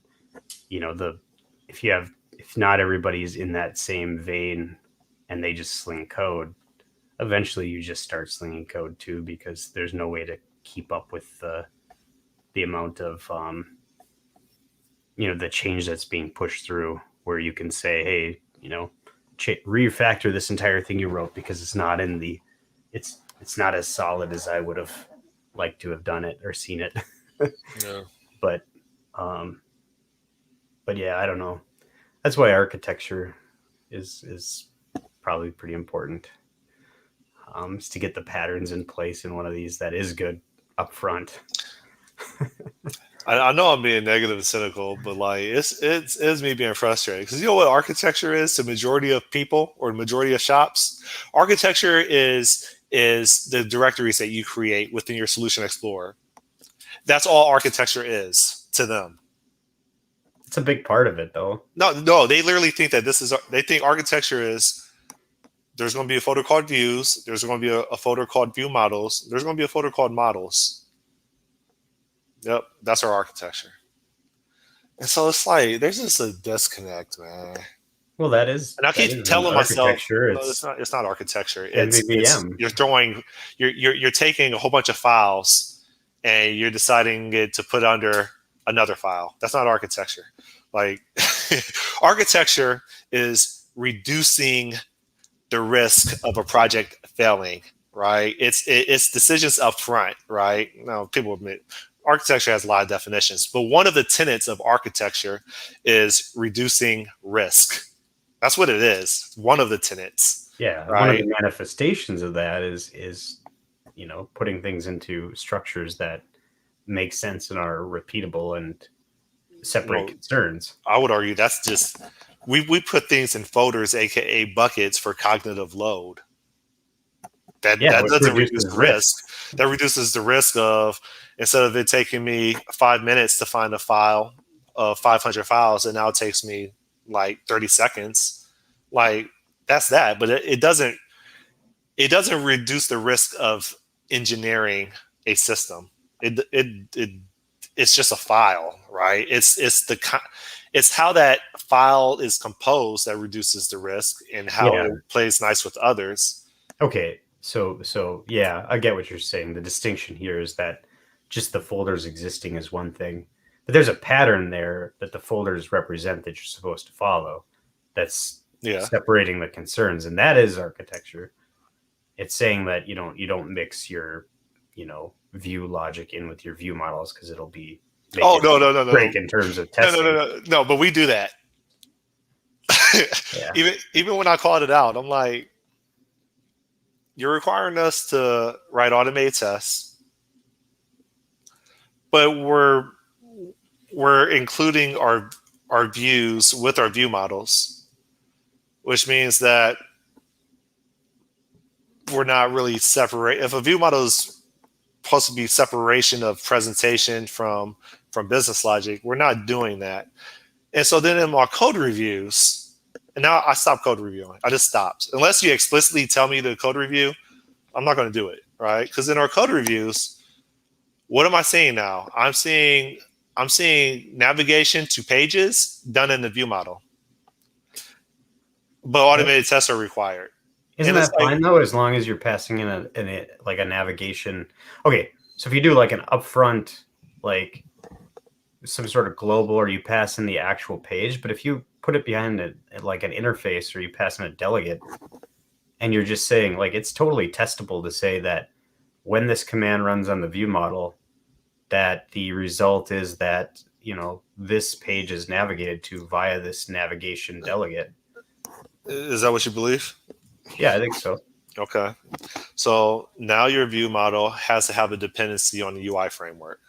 the if not everybody's in that same vein and they just sling code, eventually you just start slinging code too, because there's no way to keep up with the amount of the change that's being pushed through, where you can say, hey, refactor this entire thing you wrote because it's not in the it's not as solid as I would have liked to have done it or seen it. Yeah. but um but yeah, I don't know. That's why architecture is probably pretty important, is to get the patterns in place in one of these that is good up front. I know I'm being negative and cynical, but like it's me being frustrated, because you know what architecture is to majority of people or the majority of shops. Architecture is the directories that you create within your solution explorer. That's all architecture is to them. It's a big part of it, though. No, they literally think that this is. They think architecture is. There's going to be a folder called views. There's going to be a folder called view models. There's going to be a folder called models. Yep, that's our architecture. And so it's like there's just a disconnect, man. Well, And I that keep is an telling myself, architecture. no, it's It's not. It's not architecture. It's MVVM. you're throwing, you're taking a whole bunch of files, and you're deciding it to put under another file. That's not architecture. Like architecture is reducing the risk of a project failing, right? It's decisions up front, right? Now people admit architecture has a lot of definitions, but one of the tenets of architecture is reducing risk. That's what it is. One of the tenets, Yeah, one of right? the manifestations of that is putting things into structures that make sense and are repeatable and separate No, concerns. I would argue that's just we put things in folders, aka buckets, for cognitive load. That Yeah, that which doesn't reduce reduces the risk. risk. That reduces the risk of, instead of it taking me 5 minutes to find a file of 500 files, and now it takes me like 30 seconds. Like that's that, but it doesn't reduce the risk of engineering a system. It's just a file, right? It's how that file is composed that reduces the risk and how Yeah. it plays nice with others. Okay. So yeah, I get what you're saying. The distinction here is that just the folders existing is one thing, but there's a pattern there that the folders represent that you're supposed to follow. That's Yeah. separating the concerns, and that is architecture. It's saying that you don't mix your view logic in with your view models because it'll be make Oh it no no no no break in terms of no no no testing. no no. But we do that. Yeah. Even when I called it out, I'm like, you're requiring us to write automated tests, but we're including our views with our view models, which means that we're not really separate. If a view model is supposed to be separation of presentation from business logic, we're not doing that. And so then in my code reviews, and now I stopped code reviewing. I just stopped. Unless you explicitly tell me to code review, I'm not going to do it, right? Because in our code reviews, what am I seeing now? I'm seeing navigation to pages done in the view model, but automated tests are required. Isn't And it's that like, fine though, as long as you're passing in like a navigation? Okay, so if you do like an upfront, like some sort of global, or you pass in the actual page, but if you put it behind it like an interface, or you pass in a delegate, and you're just saying like it's totally testable to say that when this command runs on the view model, that the result is that this page is navigated to via this navigation delegate. is that what you believe? Yeah, I think so. Okay. So now your view model has to have a dependency on the UI framework.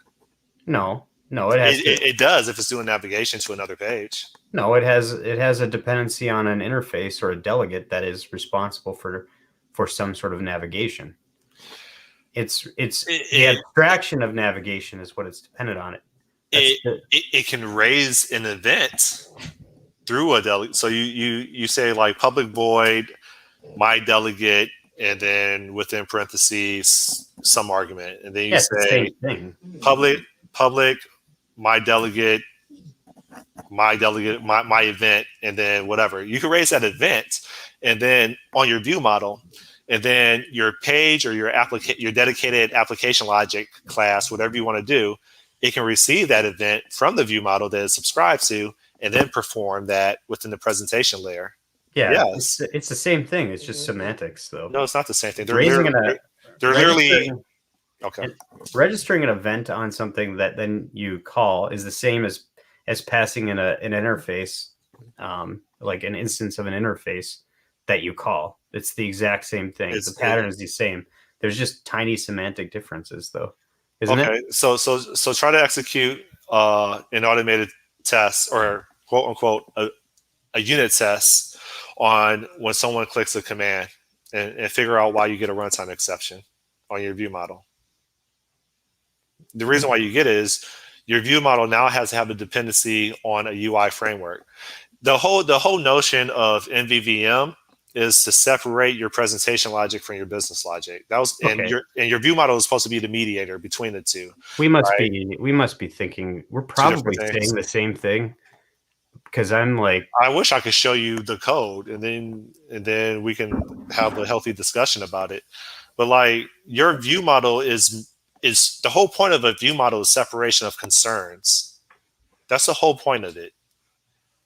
No, it has to. It does if it's doing navigation to another page. No, it has a dependency on an interface or a delegate that is responsible for some sort of navigation. It's the It, abstraction of navigation is what it's dependent on. it, it can raise an event through a delegate. So you say like public void, my delegate, and then within parentheses some argument, and then you it's the say same thing. public my delegate my event, and then whatever. You can raise that event, and then on your view model, and then your page or your dedicated application logic class, whatever you want to do, it can receive that event from the view model that it subscribes to, and then perform that within the presentation layer. Yeah, Yes. it's the same thing. It's just semantics, though. No, it's not the same thing. Raising an They're literally registering okay. registering an event on something that then you call is the same as passing in an interface, like an instance of an interface that you call. It's the exact same thing. The pattern is the same. There's just tiny semantic differences, though, isn't it? Okay, so try to execute an automated test or quote unquote a unit test on when someone clicks a command, and figure out why you get a runtime exception on your view model. The reason why you get it is your view model now has to have a dependency on a UI framework. The whole notion of MVVM is to separate your presentation logic from your business logic. That was Okay. and your view model is supposed to be the mediator between the two. We must right? be thinking we're Two different probably things. saying the same thing, because I'm like, I wish I could show you the code, and then we can have a healthy discussion about it. But like your view model is the whole point of a view model is separation of concerns. That's the whole point of it.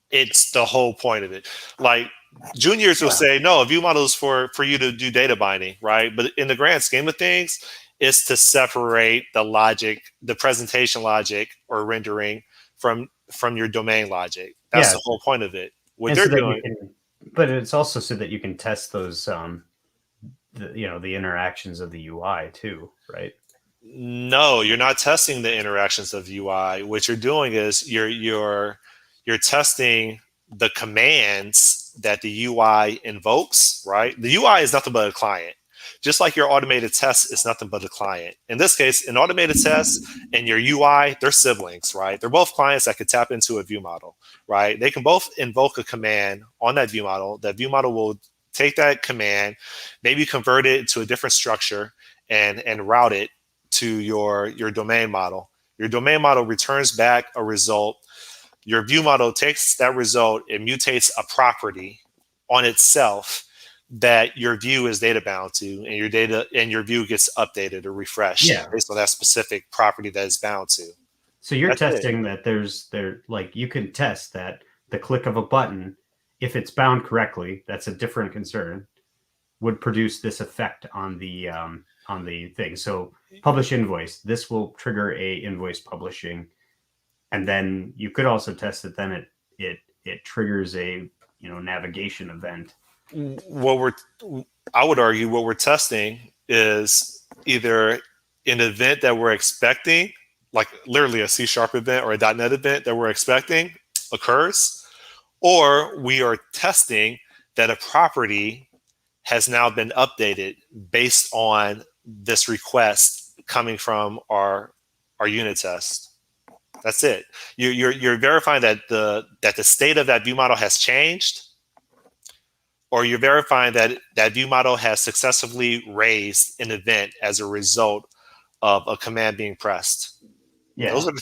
It's the whole point of it. Like juniors will say, no, a view model is for you to do data binding, right? But in the grand scheme of things, it's to separate the logic, the presentation logic or rendering from your domain logic. That's yeah, the whole point of it. What and they're so that doing, you can, but it's also so that you can test those, the interactions of the UI too, right? no, you're not testing the interactions of UI. What you're doing is you're testing the commands that the UI invokes, right? The UI is nothing but a client. Just like your automated test is nothing but a client. In this case, an automated test and your UI, they're siblings, right? They're both clients that could tap into a view model, right? They can both invoke a command on that view model. That view model will take that command, maybe convert it to a different structure and route it to your domain model. Your domain model returns back a result. Your view model takes that result and mutates a property on itself. that your view is data bound to, and your view gets updated or refreshed based on that specific property that it's bound to. So you're testing that like you can test that the click of a button, if it's bound correctly, that's a different concern, would produce this effect on the thing. So publish invoice, this will trigger a invoice publishing, and then you could also test that then it triggers a navigation event. I would argue what we're testing is either an event that we're expecting, like literally a C# event or a .NET event that we're expecting occurs, or we are testing that a property has now been updated based on this request coming from our unit test. That's it. You're verifying that the state of that view model has changed, or you're verifying that that view model has successfully raised an event as a result of a command being pressed. Yeah, those are the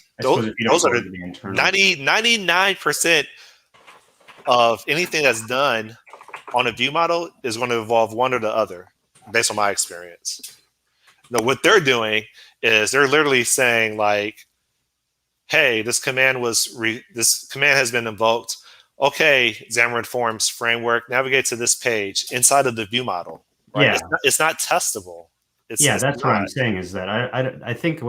99% of anything that's done on a view model is going to involve one or the other, based on my experience. Now, what they're doing is they're literally saying like, "Hey, this command has been invoked. Okay, Xamarin Forms framework, navigate to this page inside of the view model." Right? Yeah, it's not testable. It's that's not. what I'm saying is that I think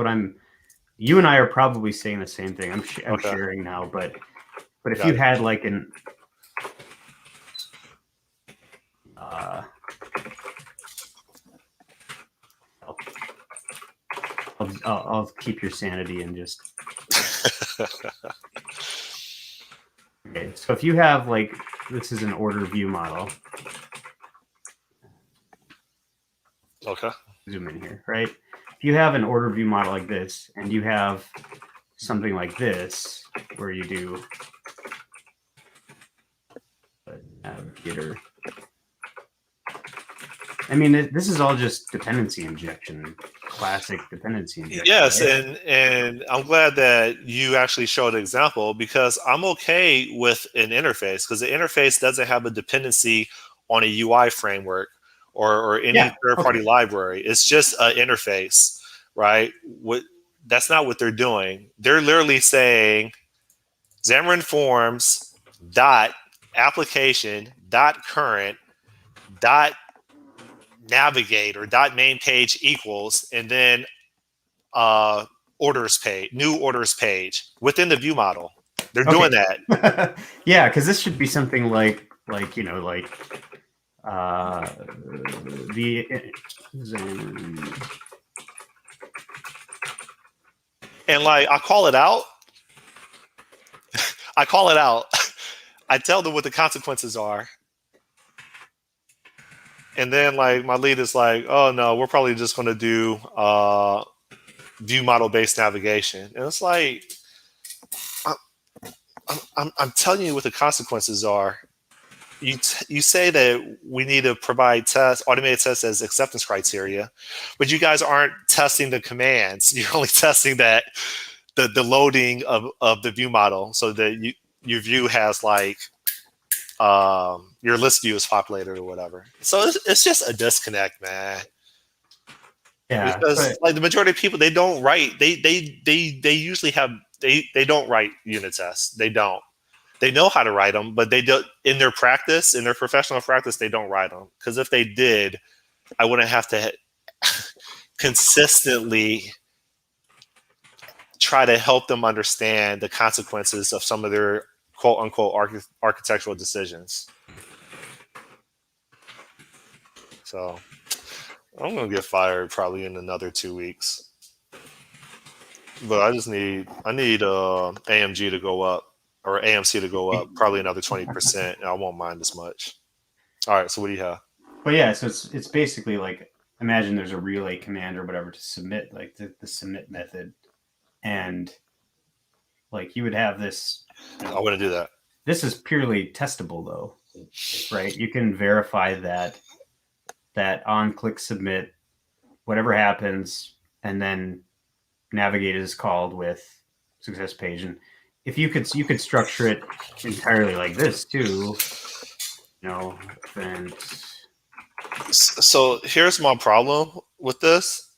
you and I are probably saying the same thing. I'm sharing now, but if you had like an I'll keep your sanity and just okay. So if you have like, this is an order view model. Okay. Zoom in here, right? If you have an order view model like this, and you have something like this, where you do navigator. I mean, this is all just dependency injection, classic dependency injection. Yes, right? and I'm glad that you actually showed an example, because I'm okay with an interface, because the interface doesn't have a dependency on a UI framework or any third-party library. It's just an interface, right? That's not what they're doing. They're literally saying Xamarin Forms dot application dot current dot navigate or dot main page equals, and then orders page, new orders page within the view model. They're doing that. Yeah, because this should be something like the and like I call it out. I call it out. I tell them what the consequences are. And then like my lead is like, oh no, we're probably just going to do view model based navigation. And it's like, I'm telling you what the consequences are. You say that we need to provide automated tests as acceptance criteria, but you guys aren't testing the commands. You're only testing that the loading of the view model, so that your view has like your list view is populated or whatever. So it's just a disconnect, man. Yeah, because like the majority of people, they don't write. They usually have they don't write unit tests. They don't. They know how to write them, but they don't in their practice, in their professional practice. They don't write them, because if they did, I wouldn't have to consistently try to help them understand the consequences of some of their quote unquote architectural decisions. So I'm gonna get fired probably in another 2 weeks, but I need AMG to go up, or AMC to go up probably another 20%, and I won't mind as much. All right, so what do you have? But yeah, so it's basically like, imagine there's a relay command or whatever to submit, like the submit method, and like you would have this. I want to do that. This is purely testable though, right? You can verify that on click submit, whatever happens, and then navigate is called with success page. And if you could structure it entirely like this too, event So here's my problem with this,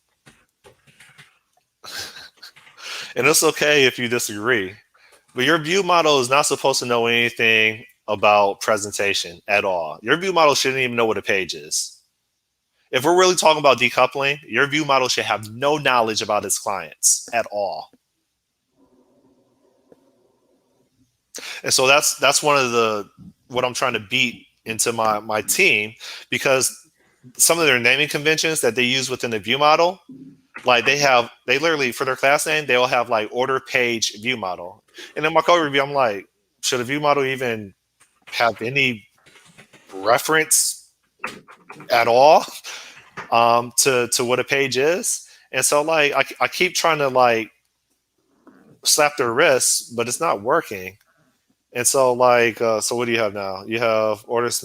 and it's okay if you disagree. But your view model is not supposed to know anything about presentation at all. Your view model shouldn't even know what a page is. If we're really talking about decoupling, your view model should have no knowledge about its clients at all. And so that's one of the what I'm trying to beat into my team, because some of their naming conventions that they use within the view model, like they literally for their class name they'll have like order page view model, and in my code review I'm like, should a view model even have any reference at all to what a page is? And so like I keep trying to like slap their wrists, but it's not working. And so like so what do you have now? You have orders.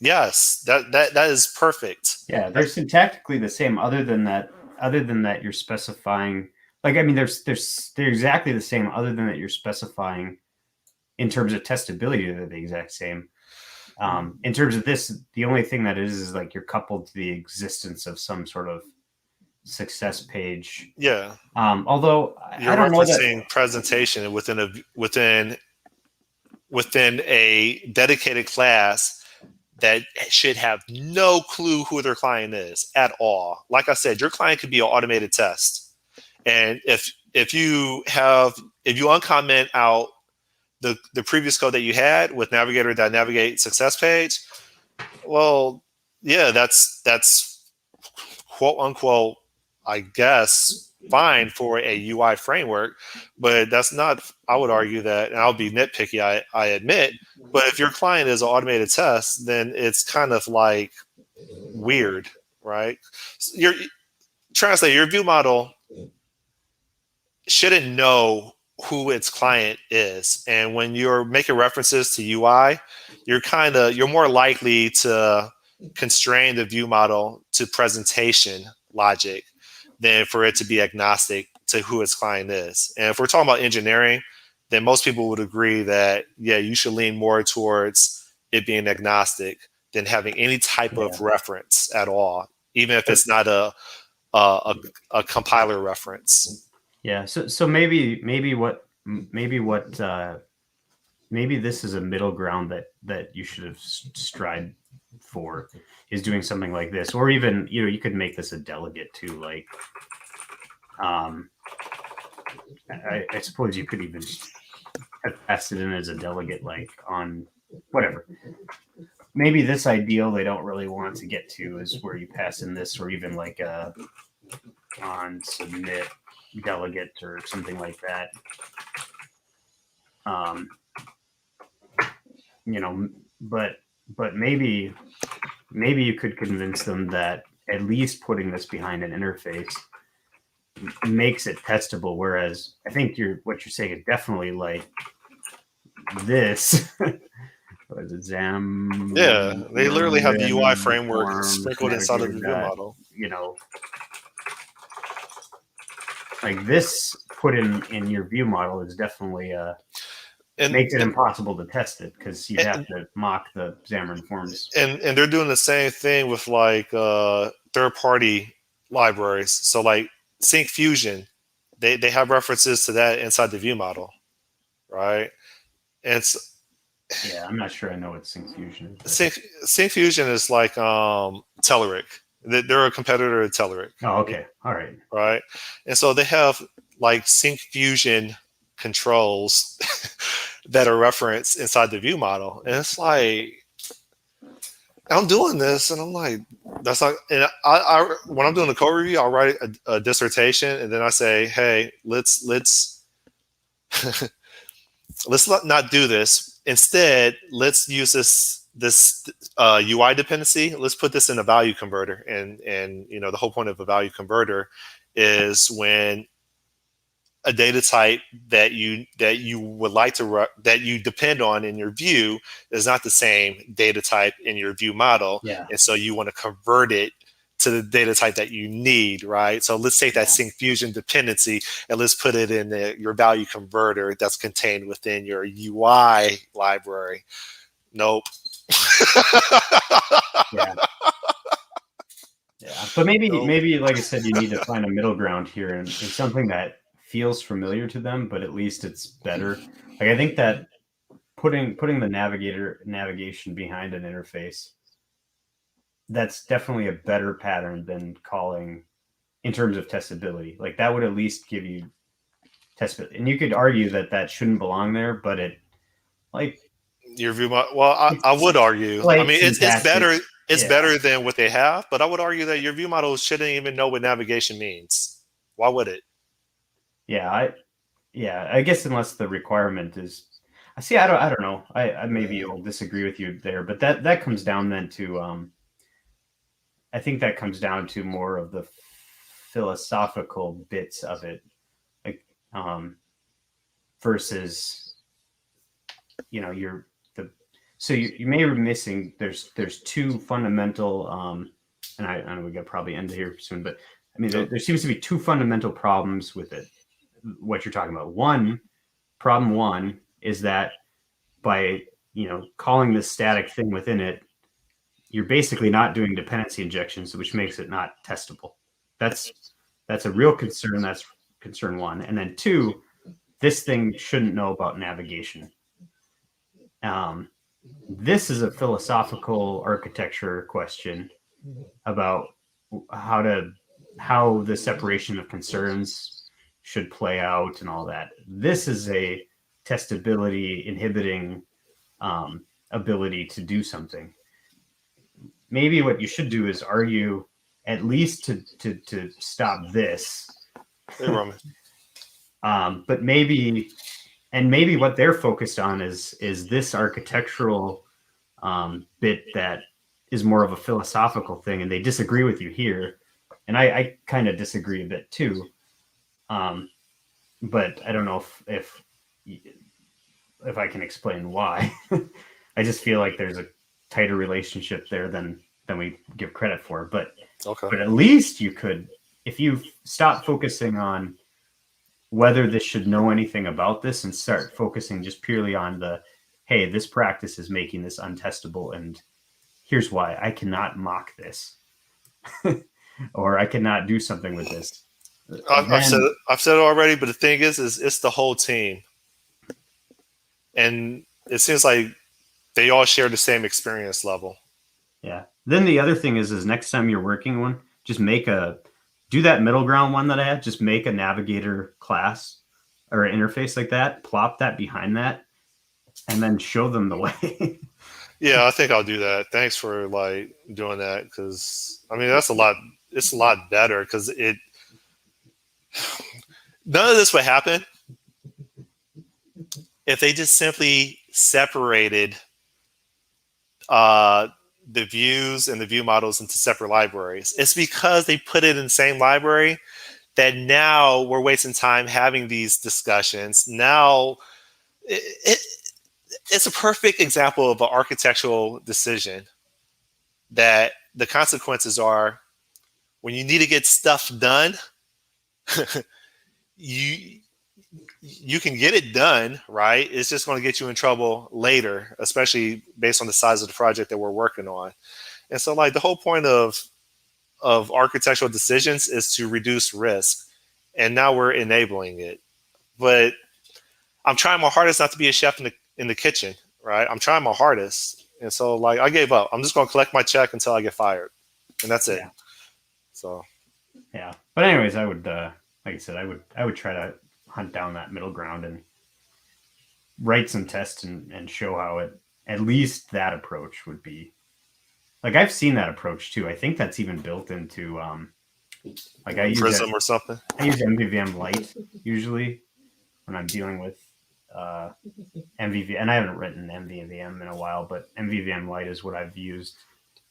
Yes, that is perfect. Yeah, they're syntactically the same. Other than that, you're specifying. Like, I mean, they're exactly the same. Other than that, you're specifying in terms of testability, they're the exact same. In terms of this, the only thing that is like you're coupled to the existence of some sort of success page. Yeah. Although You're I don't know referencing that presentation within a dedicated class that should have no clue who their client is at all. Like I said, your client could be an automated test, and if you uncomment out the previous code that you had with navigator.navigate success page, well, yeah, that's quote unquote, I guess, fine for a UI framework, but that's not. I would argue that, and I'll be nitpicky, I admit, but if your client is an automated test, then it's kind of like weird, right? Your translate your view model shouldn't know who its client is, and when you're making references to UI, you're more likely to constrain the view model to presentation logic than for it to be agnostic to who its client is. And if we're talking about engineering, then most people would agree that yeah, you should lean more towards it being agnostic than having any type of reference at all, even if it's not a, a compiler reference. Yeah. So maybe this is a middle ground that you should have stride for, is doing something like this, or even you could make this a delegate too. Like, I suppose you could even have passed it in as a delegate, like on whatever. Maybe this ideal they don't really want to get to is where you pass in this, or even like a on submit delegate or something like that. But maybe you could convince them that at least putting this behind an interface makes it testable. Whereas I think what you're saying is definitely like this. What is it, Zam? Yeah, they literally have the UI framework sprinkled inside of the view model. Like this put in your view model is definitely makes it impossible to test it, because you have to mock the Xamarin Forms. And they're doing the same thing with like third-party libraries. So like Sync Fusion, they have references to that inside the view model, right? And it's, yeah, I'm not sure I know what Sync Fusion is. Sync Fusion is like Telerik. They're a competitor to Telerik. Oh, okay. All right. Right. And so they have like Sync Fusion controls that are referenced inside the view model. And it's like, I'm doing this and I'm like, that's not, and I when I'm doing the code review, I'll write a dissertation and then I say, hey, let's not do this. Instead, let's use this UI dependency. Let's put this in a value converter. And the whole point of a value converter is when a data type that you would like to that you depend on in your view is not the same data type in your view model, and so you want to convert it to the data type that you need, right? So let's take that Sync Fusion dependency and let's put it in your value converter that's contained within your UI library. Nope. Yeah. Yeah, but maybe No. maybe like I said, you need to find a middle ground here and something that feels familiar to them, but at least it's better. Like I think that putting the navigation behind an interface, that's definitely a better pattern than calling in terms of testability. Like that would at least give you testability, and you could argue that that shouldn't belong there, but it like Your view, well, I it's would argue. I slight mean, it's syntactic. better. It's Yeah, better than what they have, but I would argue that your view model shouldn't even know what navigation means. Why would it? yeah, I guess unless the requirement is, I see. I don't know. I maybe Mm, will disagree with you there, but that comes down then to I think that comes down to more of the philosophical bits of it, like versus you're the so you may be missing. There's two fundamental and I know we got to probably end here soon, but I mean yep. there seems to be two fundamental problems with it. What you're talking about. Problem one is that by calling this static thing within it, you're basically not doing dependency injections, which makes it not testable. That's a real concern. That's concern one. And then two, this thing shouldn't know about navigation. Um, this is a philosophical architecture question about how the separation of concerns should play out and all that. This is a testability inhibiting ability to do something. Maybe what you should do is argue at least to stop this. Hey, Roman. But maybe what they're focused on is this architectural bit that is more of a philosophical thing, and they disagree with you here. And I kind of disagree a bit too. But I don't know if I can explain why. I just feel like there's a tighter relationship there than we give credit for. But Okay. at least you could, if you stop focusing on whether this should know anything about this and start focusing just purely on the, hey, this practice is making this untestable, and here's why. I cannot mock this. Or I cannot do something with this. I've said it already, but the thing is it's the whole team, and it seems like they all share the same experience level. Yeah. Then the other thing is next time you're working one, just do that middle ground one that I had. Just make a navigator class or an interface like that. Plop that behind that, and then show them the way. Yeah, I think I'll do that. Thanks for like doing that, because I mean that's a lot. It's a lot better because it. None of this would happen if they just simply separated the views and the view models into separate libraries. It's because they put it in the same library that now we're wasting time having these discussions. Now it's a perfect example of an architectural decision that the consequences are when you need to get stuff done, you you can get it done, right? It's just going to get you in trouble later, especially based on the size of the project that we're working on. And so like the whole point of architectural decisions is to reduce risk. And now we're enabling it. But I'm trying my hardest not to be a chef in the kitchen, right? I'm trying my hardest. And so like I gave up. I'm just going to collect my check until I get fired. And that's it. Yeah. So Yeah. But anyways, I would like I said, I would try to hunt down that middle ground and write some tests and show how it, at least that approach would be. Like I've seen that approach too. I think that's even built into like I use Prism or something. I use MVVM Lite usually when I'm dealing with MVVM, and I haven't written MVVM in a while, but MVVM Lite is what I've used,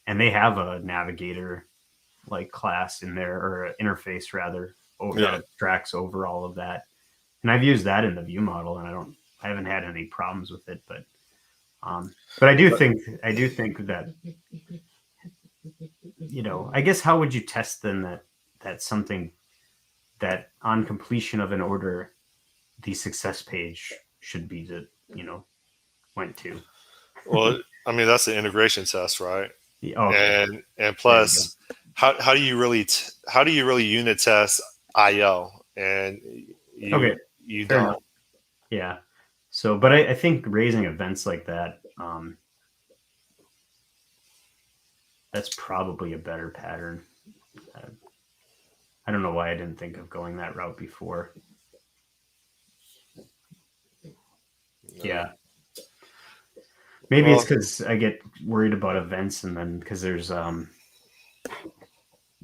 and they have a navigator like class in there, or interface rather, that abstracts over all of that. And I've used that in the view model, and I haven't had any problems with it. But I do think that I guess how would you test then that something that on completion of an order, the success page should be went to. Well, I mean that's the integration test, right? Okay. And plus how do you really unit test IO, and Okay, you fair enough. don't. Yeah. So, but I think raising events like that, that's probably a better pattern. Uh, I don't know why I didn't think of going that route before. No. Yeah. Maybe it's Well, because I get worried about events, and then because there's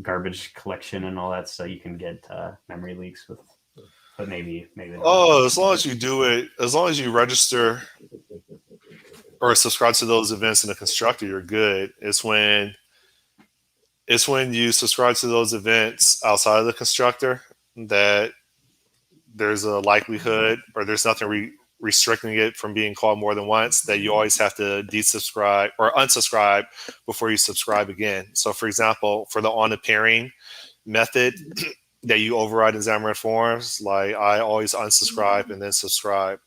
garbage collection and all that, so you can get memory leaks with. But maybe they don't have oh, to as do long as that. you do it, as long as you register or subscribe to those events in the constructor, you're good. It's when you subscribe to those events outside of the constructor that there's a likelihood, or there's nothing restricting it from being called more than once, that you always have to desubscribe or unsubscribe before you subscribe again. So, for example, for the on appearing method that you override in Xamarin Forms, like I always unsubscribe and then subscribe,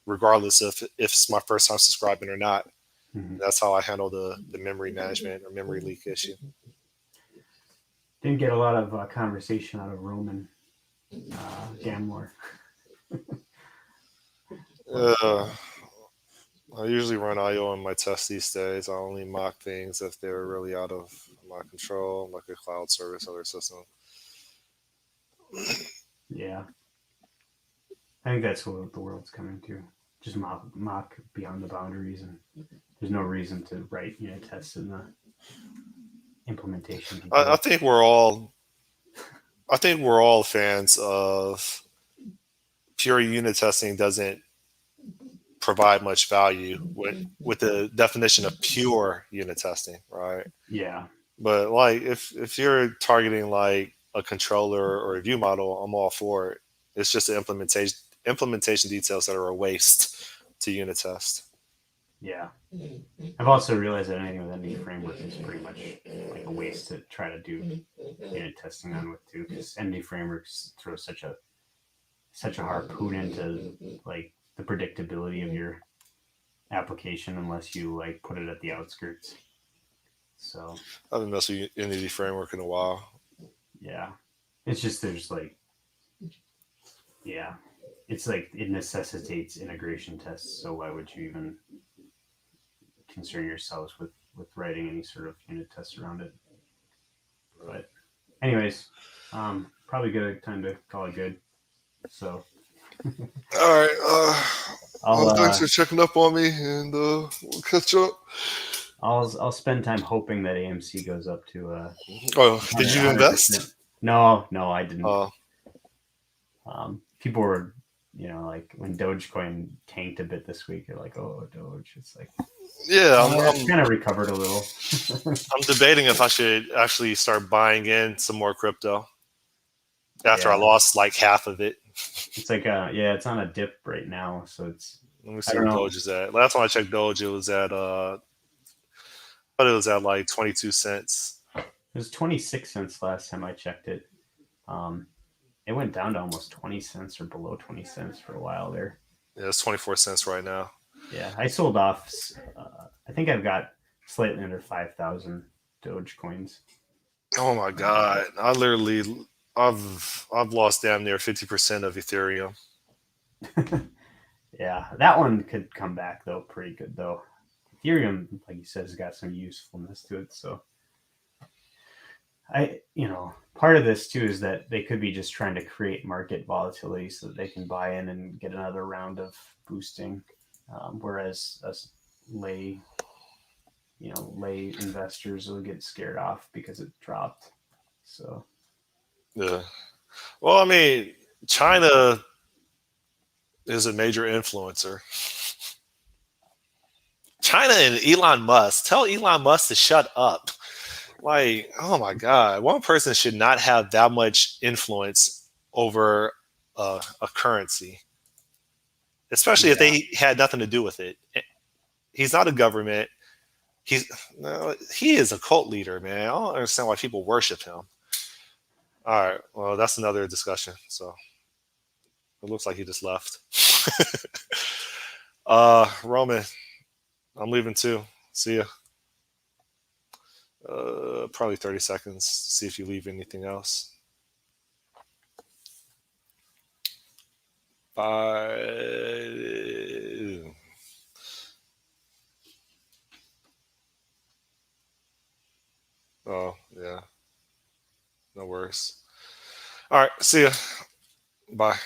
regardless if it's my first time subscribing or not. Mhm. That's how I handle the memory management or memory leak issue. Didn't get a lot of conversation out of Roman Gamlor. But Uh, I usually run IO on my tests these days. I only mock things if they're really out of my control, like a cloud service or system. yeah, I think that's what the world's coming to. Just mock beyond the boundaries, and there's no reason to write unit tests in the implementation I details. think we're all I think we're all fans of pure unit testing. Doesn't provide much value with the definition of pure unit testing, right? Yeah, But like if you're targeting like a controller or a view model, I'm all for it. It's just the implementation details that are a waste to unit test. yeah. I've also realized that anything with any framework is pretty much like a waste to try to do unit testing on with too, because MD frameworks throw such a harpoon into like the predictability of your application unless you like put it at the outskirts. So I haven't messed with Unity framework in a while. yeah, it's just there's like yeah, it's like it necessitates integration tests. So why would you even concern yourselves with writing any sort of unit tests around it? But anyways, probably good time to call it good. So All right. I'll Thanks for checking up on me, and we'll catch up. I'll spend time hoping that AMC goes up to Oh, did you 100%. invest? No, I didn't. Uh, People were, like when Dogecoin tanked a bit this week, they're like, "Oh, Doge." It's like, yeah, it's kind of recovered a little. I'm debating if I should actually start buying in some more crypto after I Yeah, lost like half of it. it's like yeah, it's on a dip right now, so it's Let me I see don't where know. Doge is at. Last time I checked Doge, it was at but it was at like 22 cents. It was 26 cents last time I checked it. Um, it went down to almost 20 cents or below 20 cents for a while there. Yeah, it's 24 cents right now. Yeah, I sold off. I think I've got slightly under 5,000 Doge coins. Oh my god! I've lost damn near 50% of Ethereum. Yeah, that one could come back though, pretty good though. Ethereum, like you said, has got some usefulness to it. So part of this too is that they could be just trying to create market volatility so that they can buy in and get another round of boosting. Whereas us lay, lay investors will get scared off because it dropped. So Yeah. Well, I mean, China is a major influencer. China and Elon Musk. Tell Elon Musk to shut up. Like, oh my God, one person should not have that much influence over a currency, especially if yeah, they had nothing to do with it. He's not a government. He's no, he is a cult leader, man. I don't understand why people worship him. All right, well, that's another discussion. So it looks like he just left. Roman, I'm leaving too. See ya. Probably 30 seconds. See if you leave anything else. 5. Oh, yeah. No worries. All right. See ya. Bye.